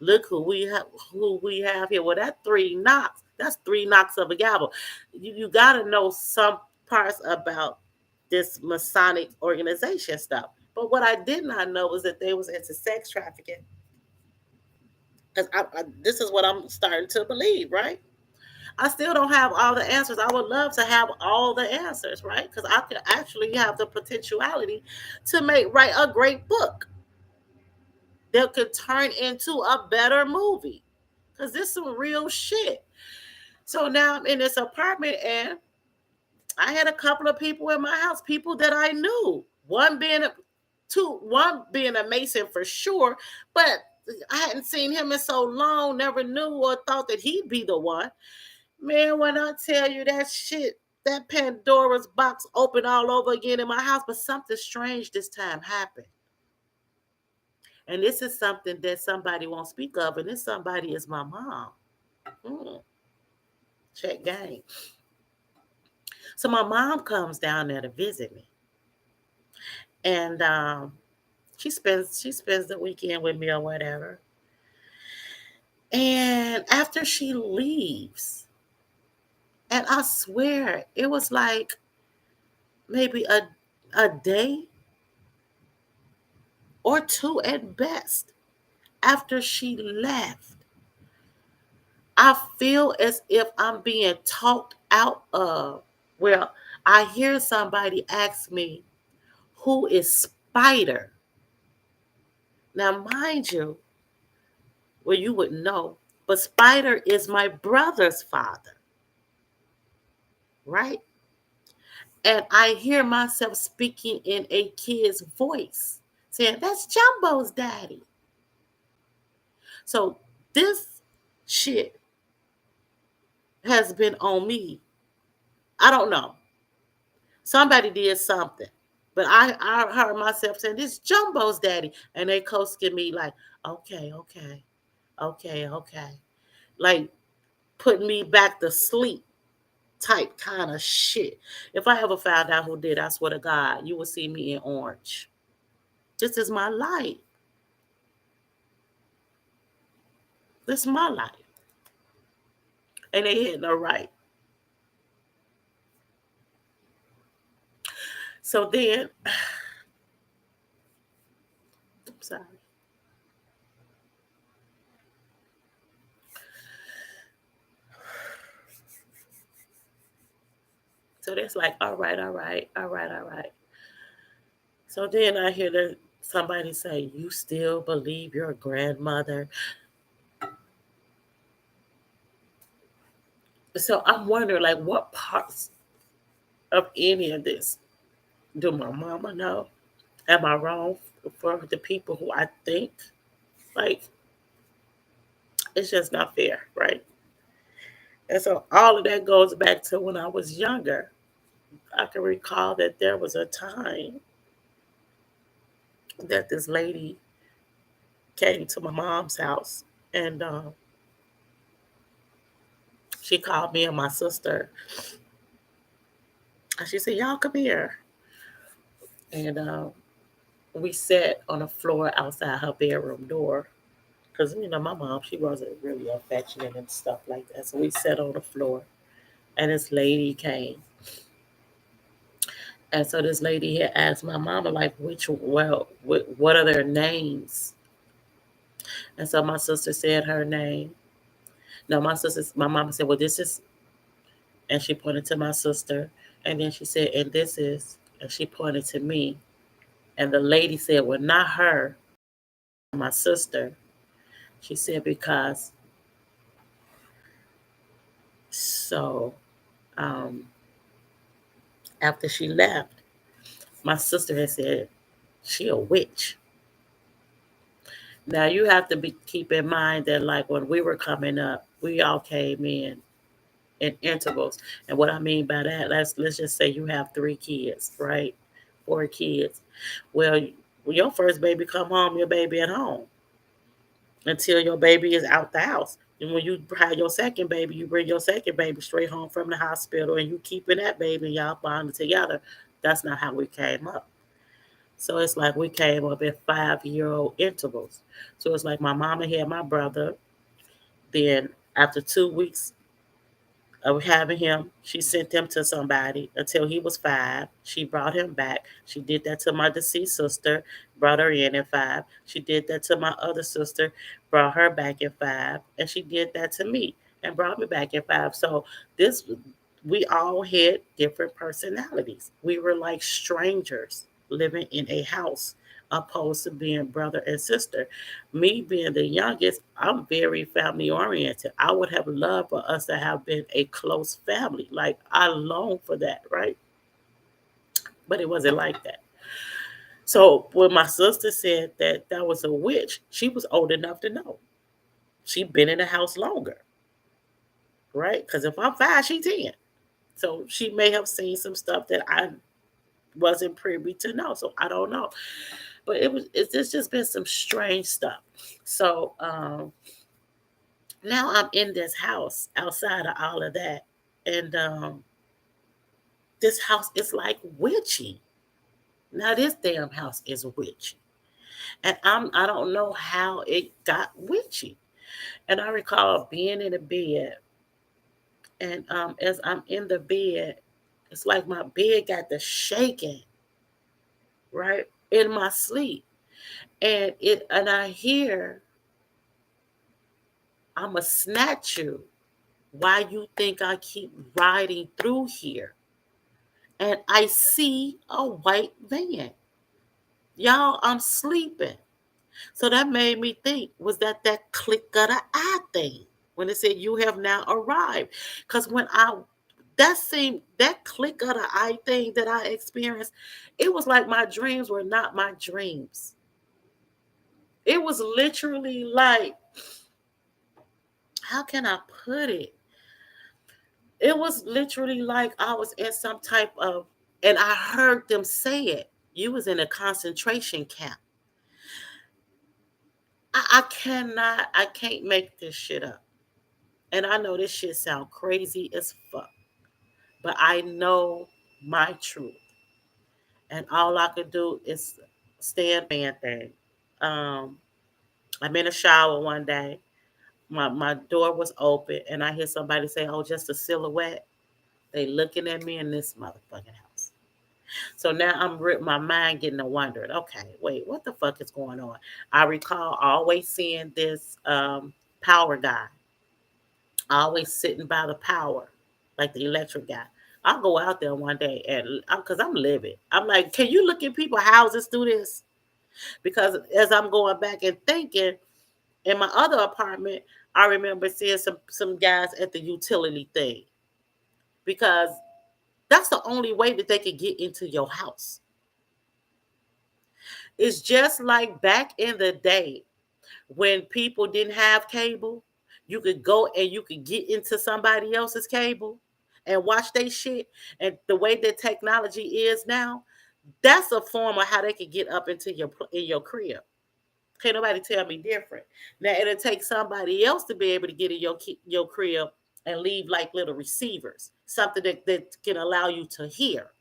look who we have here. Well, that three knocks. That's three knocks of a gavel. You got to know some parts about this Masonic organization stuff. But what I did not know was that they was into sex trafficking. Because this is what I'm starting to believe, right? I still don't have all the answers. I would love to have all the answers, right? Because I could actually have the potentiality to write a great book that could turn into a better movie. Because this is some real shit. So now I'm in this apartment and I had a couple of people in my house, people that I knew. One being a Mason for sure, but I hadn't seen him in so long, never knew or thought that he'd be the one. Man, when I tell you that shit, that Pandora's box opened all over again in my house, but something strange this time happened. And this is something that somebody won't speak of, and this somebody is my mom. Mm, check game. So my mom comes down there to visit me, and she spends the weekend with me or whatever. And after she leaves, and I swear it was like maybe a day or two at best after she left, I feel as if I'm being talked out of. Well, I hear somebody ask me, who is Spider? Now, mind you, well, you wouldn't know, but Spider is my brother's father, right? And I hear myself speaking in a kid's voice, saying, that's Jumbo's daddy. So this shit has been on me. I don't know. Somebody did something. But I heard myself saying, this Jumbo's daddy. And they coasting me like, okay, okay, okay, okay. Like putting me back to sleep type kind of shit. If I ever found out who did, I swear to God, you will see me in orange. This is my life. This is my life. And they had no right. So then, I'm sorry. So that's like, all right, all right, all right, all right. So then I hear somebody say, "You still believe your grandmother?" So I'm wondering, like, what parts of any of this do my mama know? Am I wrong for the people who I think? Like, it's just not fair, right? And so all of that goes back to when I was younger. I can recall that there was a time that this lady came to my mom's house, and she called me and my sister, and she said, "Y'all come here." And we sat on the floor outside her bedroom door. Because, my mom, she wasn't really affectionate and stuff like that. So we sat on the floor, and this lady came. And so this lady had asked my mama, like, what are their names? And so my sister said her name. No, my mama said, "Well, this is," and she pointed to my sister. And then she said, "And this is," and she pointed to me. And the lady said, "Well, not her, my sister." She said, "Because," so um, after she left, my sister had said, "She a witch." Now you have to keep in mind that, like, when we were coming up, we all came in intervals. And what I mean by that, let's just say you have 3 kids, right? 4 kids. Well, when your first baby come home, your baby at home until your baby is out the house. And when you have your second baby, you bring your second baby straight home from the hospital, and you keeping that baby, and y'all bonding together. That's not how we came up. So it's like we came up in 5-year-old intervals. So it's like my mama had my brother. Then after 2 weeks of having him, she sent him to somebody until he was 5. She brought him back. She did that to my deceased sister, brought her in at 5. She did that to my other sister, brought her back at 5. And she did that to me and brought me back at 5. So this, we all had different personalities. We were like strangers living in a house opposed to being brother and sister. Me being the youngest, I'm very family oriented. I would have loved for us to have been a close family. Like, I long for that, right? But it wasn't like that. So when my sister said that that was a witch, she was old enough to know. She'd been in the house longer, right? Because if I'm 5, she's 10. So she may have seen some stuff that I wasn't privy to know. So I don't know. But it's just been some strange stuff. So now I'm in this house outside of all of that. And this house is like witchy. Now this damn house is witchy. And I don't know how it got witchy. And I recall being in the bed, and as I'm in the bed, it's like my bed got the shaking, right? In my sleep. And I hear, "I'ma snatch you. Why you think I keep riding through here?" And I see a white van. Y'all, I'm sleeping. So that made me think, was that click of the eye thing when it said you have now arrived? Because that click of the eye thing that I experienced, it was like my dreams were not my dreams. It was literally like, how can I put it? It was literally like I was in some type of, and I heard them say it. You was in a concentration camp. I can't make this shit up. And I know this shit sound crazy as fuck, but I know my truth. And all I could do is stand man thing. Um, I'm in a shower one day. My door was open, and I hear somebody say, "Oh, just a silhouette." They looking at me in this motherfucking house. So now my mind getting to wondering, okay, wait, what the fuck is going on? I recall always seeing this power guy, always sitting by the power, like the electric guy, I'll go out there one day and because I'm livid. I'm like, can you look at people's houses through this? Because as I'm going back and thinking, in my other apartment, I remember seeing some guys at the utility thing because that's the only way that they could get into your house. It's just like back in the day when people didn't have cable, you could go and you could get into somebody else's cable and watch their shit. And the way that technology is now, that's a form of how they could get up into your crib. Can't nobody tell me different. Now it'll take somebody else to be able to get in your crib and leave like little receivers, something that can allow you to hear.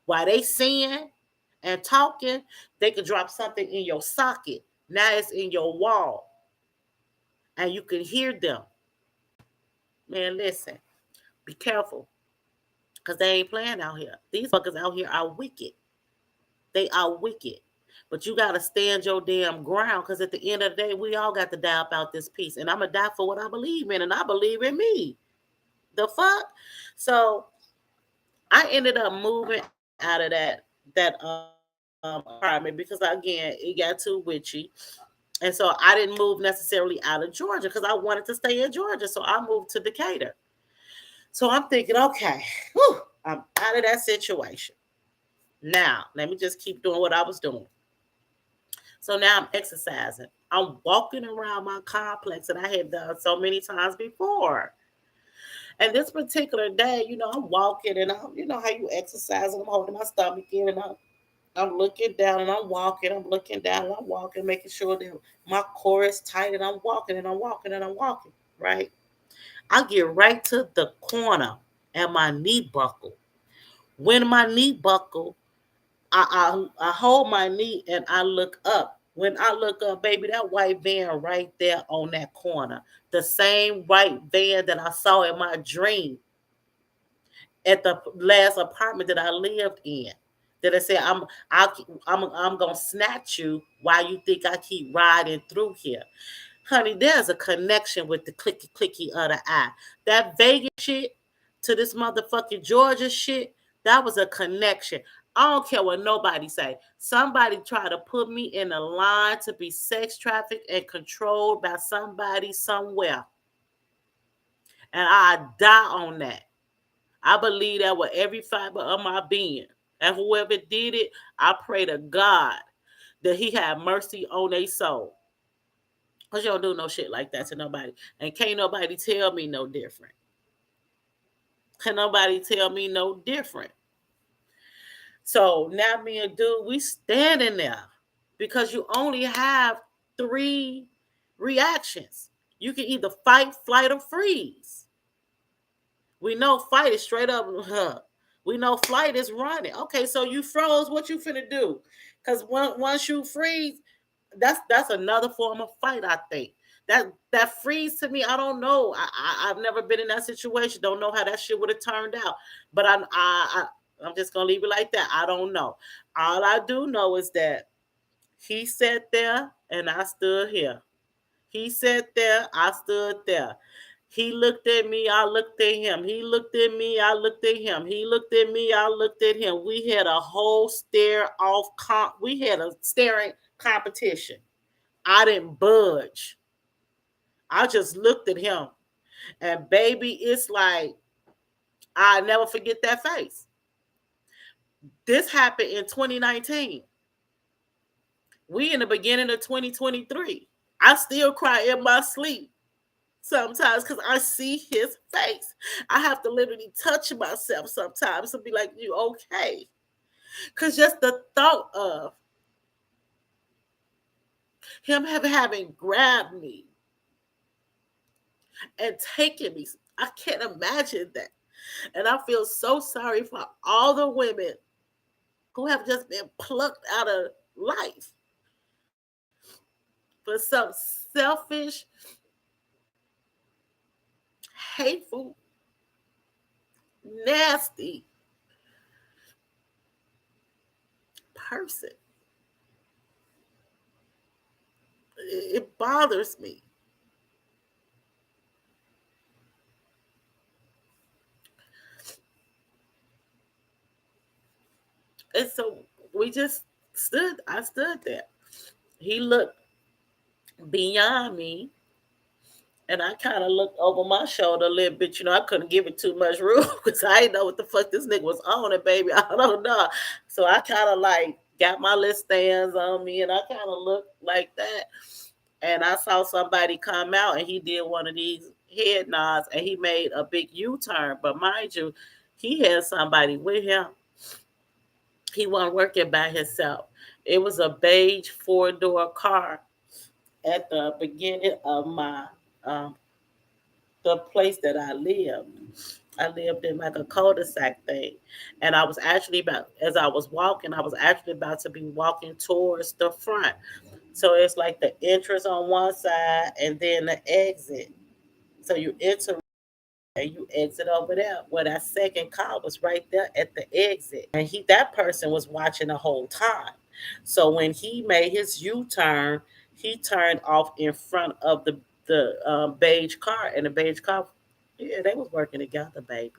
While they seeing and talking, they could drop something in your socket. Now it's in your wall, and you can hear them. Man, listen, be careful, cause they ain't playing out here. These fuckers out here are wicked. They are wicked. But you gotta stand your damn ground, cause at the end of the day, we all got to die about this piece, and I'm gonna die for what I believe in, and I believe in me. The fuck. So I ended up moving out of that apartment because again it got too witchy. And so I didn't move necessarily out of Georgia because I wanted to stay in Georgia. So I moved to Decatur. So I'm thinking, okay, whew, I'm out of that situation. Now, let me just keep doing what I was doing. So now I'm exercising. I'm walking around my complex that I had done so many times before. And this particular day, I'm walking and you know how you exercise and I'm holding my stomach in and I'm looking down and I'm walking. I'm looking down and I'm walking, making sure that my core is tight and I'm walking and I'm walking and I'm walking. Right. I get right to the corner and my knee buckle. When my knee buckle, I hold my knee and I look up. When I look up, baby, that white van right there on that corner, the same white van that I saw in my dream at the last apartment that I lived in. That I said, I'm gonna snatch you while you think I keep riding through here. Honey, there's a connection with the clicky clicky of the eye. That Vegas shit to this motherfucking Georgia shit, that was a connection. I don't care what nobody say. Somebody try to put me in a line to be sex trafficked and controlled by somebody somewhere. And I die on that. I believe that with every fiber of my being. And whoever did it, I pray to God that he have mercy on their soul. Because you don't do no shit like that to nobody. And can't nobody tell me no different. Can nobody tell me no different? So now me and dude, we standing there because you only have three reactions. You can either fight, flight, or freeze. We know fight is straight up. We know flight is running. Okay, so you froze. What you finna do? Because once you freeze, that's another form of fight. I think that freeze to me. I don't know. I've never been in that situation. Don't know how that shit would have turned out. But I'm just gonna leave it like that. I don't know. All I do know is that he sat there and I stood here. He sat there, I stood there. He looked at me, I looked at him. He looked at me, I looked at him. He looked at me, I looked at him. We had a whole we had a staring competition. I didn't budge. I just looked at him. And baby, it's like I never forget that face. This happened in 2019. We in the beginning of 2023. I still cry in my sleep sometimes because I see his face. I have to literally touch myself sometimes to be like, you okay? Because just the thought of him having grabbed me and taken me, I can't imagine that. And I feel so sorry for all the women who have just been plucked out of life for some selfish, hateful, nasty person. It bothers me. And so we just I stood there. He looked beyond me, and I kind of looked over my shoulder a little bit. I couldn't give it too much room because I didn't know what the fuck this nigga was on it, baby. I don't know. So I kind of like got my little stands on me, and I kind of looked like that. And I saw somebody come out, and he did one of these head nods, and he made a big U-turn. But mind you, he had somebody with him. He wasn't working by himself. It was a beige four-door car at the beginning of my um, the place that I lived. I lived in like a cul-de-sac thing. And I was actually about, as I was walking, I was actually about to be walking towards the front. So it's like the entrance on one side and then the exit. So you enter and you exit over there. Well, that second car was right there at the exit. And that person was watching the whole time. So when he made his U-turn, he turned off in front of the beige car. And the beige car, yeah, they was working together, baby.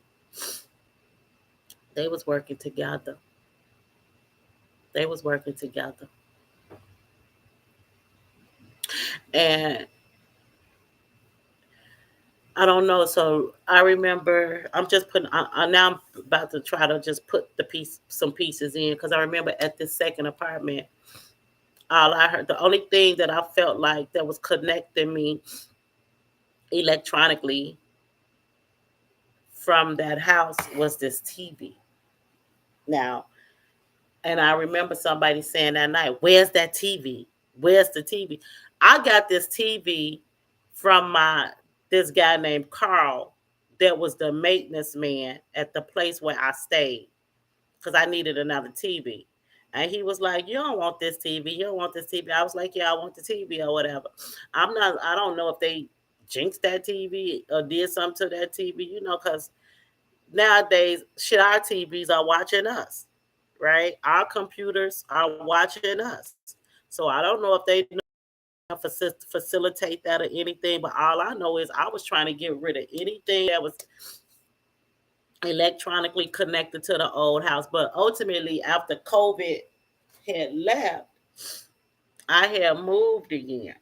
They was working together. They was working together. And I don't know. So I remember I'm just putting. Now I'm about to try to just put some pieces in because I remember at this second apartment, all I heard, the only thing that I felt like that was connecting me electronically from that house was this TV. Now, and I remember somebody saying that night, "Where's that TV? Where's the TV?" I got this TV from my this guy named Carl that was the maintenance man at the place where I stayed because I needed another TV. And he was like, "You don't want this TV. You don't want this TV." I was like, "Yeah, I want the TV or whatever." I don't know if they jinxed that TV or did something to that TV, because nowadays, shit, our TVs are watching us, right? Our computers are watching us. So I don't know if they facilitate that or anything, but all I know is I was trying to get rid of anything that was electronically connected to the old house. But ultimately, after COVID had left, I had moved again.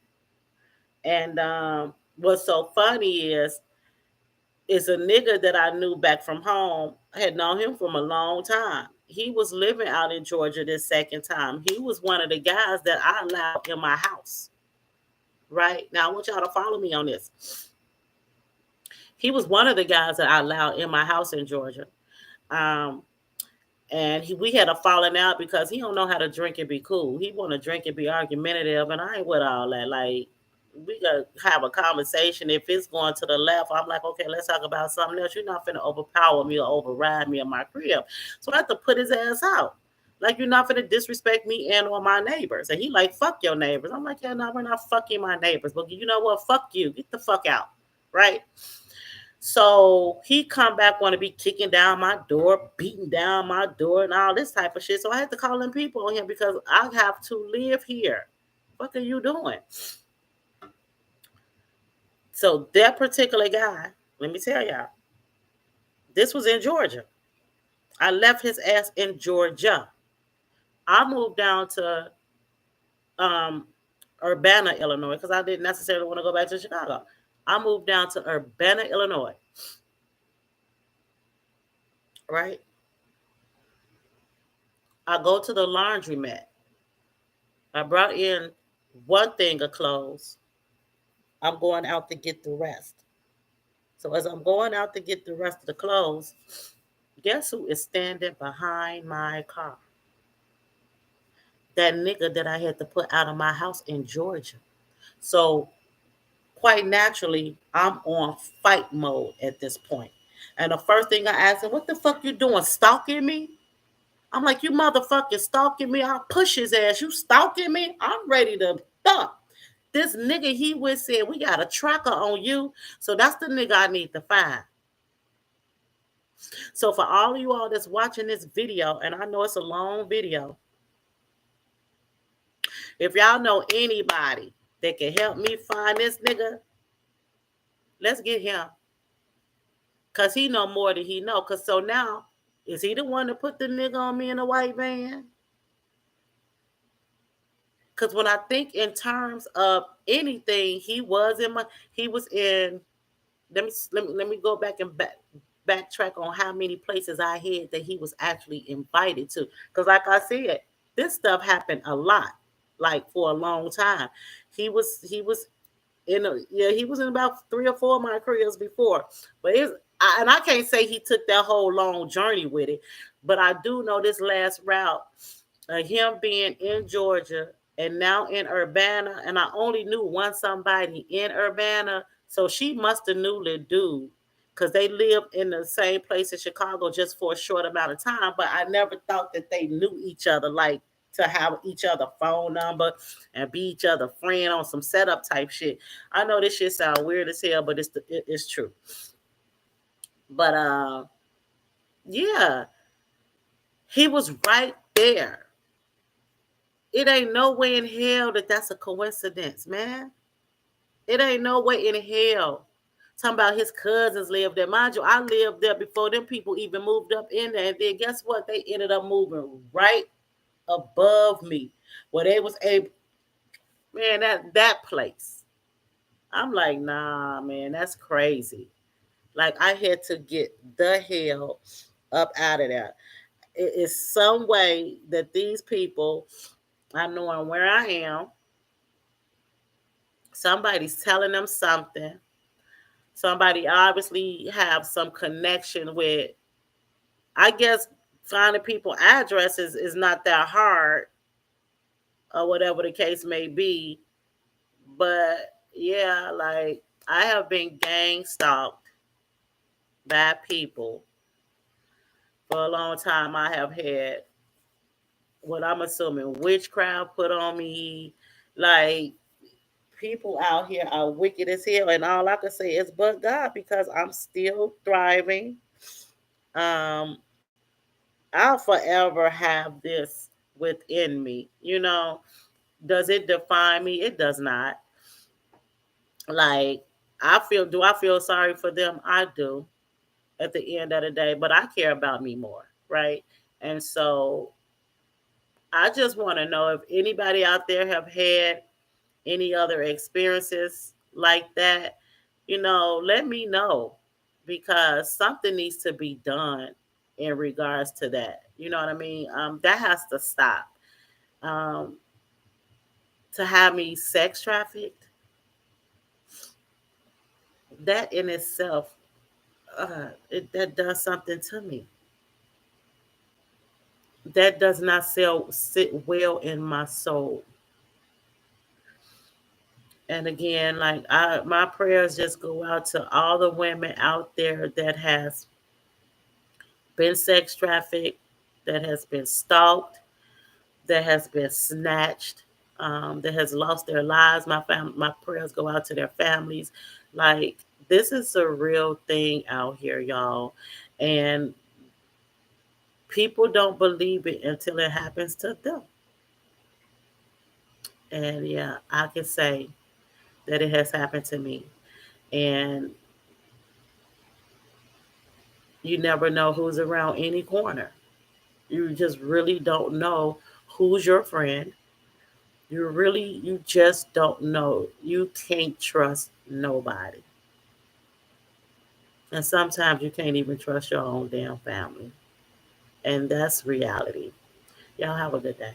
And what's so funny is a nigga that I knew back from home. I had known him from a long time. He was living out in Georgia this second time. He was one of the guys that I allowed in my house. Right now, I want y'all to follow me on this. He was one of the guys that I allowed in my house in Georgia. Um, and we had a falling out because he don't know how to drink and be cool. He want to drink and be argumentative, and I ain't with all that. Like, we gotta have a conversation. If it's going to the left, I'm like, okay, let's talk about something else. You're not finna overpower me or override me in my crib. So I have to put his ass out. Like, you're not finna disrespect me and or my neighbors. And he like, fuck your neighbors. I'm like, yeah, no, we're not fucking my neighbors. But you know what? Fuck you. Get the fuck out. Right? So he come back want to be kicking down my door, beating down my door, and all this type of shit. So I had to call in people on him because I have to live here. What are you doing? So that particular guy, let me tell y'all, this was in Georgia. I left his ass in Georgia. I moved down to um, Urbana, Illinois, because I didn't necessarily want to go back to Chicago. I moved down to Urbana, Illinois. Right? I go to the laundromat. I brought in one thing of clothes. I'm going out to get the rest. So as I'm going out to get the rest of the clothes, guess who is standing behind my car? That nigga that I had to put out of my house in Georgia. So quite naturally, I'm on fight mode at this point. And the first thing I asked him, what the fuck you doing? Stalking me? I'm like, you motherfucking stalking me. I'll push his ass. You stalking me? I'm ready to thump. This nigga he with said, we got a tracker on you. So that's the nigga I need to find. So for all of you all that's watching this video, and I know it's a long video, if y'all know anybody that can help me find this nigga, let's get him. Cause he know more than he know. Cause so now Is he the one that put the nigga on me in a white van? Because when I think in terms of anything, he was in. Let me go back and backtrack on how many places I had that he was actually invited to. Because like I said, this stuff happened a lot, like for a long time. He was he was in about 3 or 4 of my careers before, but and I can't say he took that whole long journey with it, but I do know this last route, him being in Georgia and now in Urbana, and I only knew one somebody in Urbana, so she must have knew the dude because they lived in the same place in Chicago just for a short amount of time. But I never thought that they knew each other, like to have each other phone number and be each other friend on some setup type shit. I know this shit sound weird as hell, but it's true. But yeah, he was right there. It ain't no way in hell that that's a coincidence, man. It ain't no way in hell. Talking about his cousins lived there. Mind you, I lived there before them people even moved up in there. And then guess what? They ended up moving right above me. Where they was able, man, that place. I'm like, nah, man, that's crazy. Like I had to get the hell up out of there. It is some way that these people, I knowing where I am, somebody's telling them something. Somebody obviously have some connection with. I guess finding people addresses is not that hard, or whatever the case may be. But yeah, like I have been gang stalked by people for a long time. I have had what I'm assuming witchcraft put on me. Like people out here are wicked as hell, and all I can say is but God because I'm still thriving. Um, I'll forever have this within me. Does it define me? It does not. Like do I feel sorry for them? I do at the end of the day, but I care about me more, right? And so I just want to know if anybody out there have had any other experiences like that, let me know because something needs to be done in regards to that. You know what I mean? That has to stop. Um, to have me sex trafficked, that in itself, that does something to me. That does not sit well in my soul. And again, like my prayers just go out to all the women out there that has been sex trafficked, that has been stalked, that has been snatched, that has lost their lives. My prayers go out to their families. Like this is a real thing out here, y'all, and people don't believe it until it happens to them. And yeah, I can say that it has happened to me. And you never know who's around any corner. You just really don't know who's your friend. You just don't know. You can't trust nobody. And sometimes you can't even trust your own damn family. And that's reality. Y'all have a good day.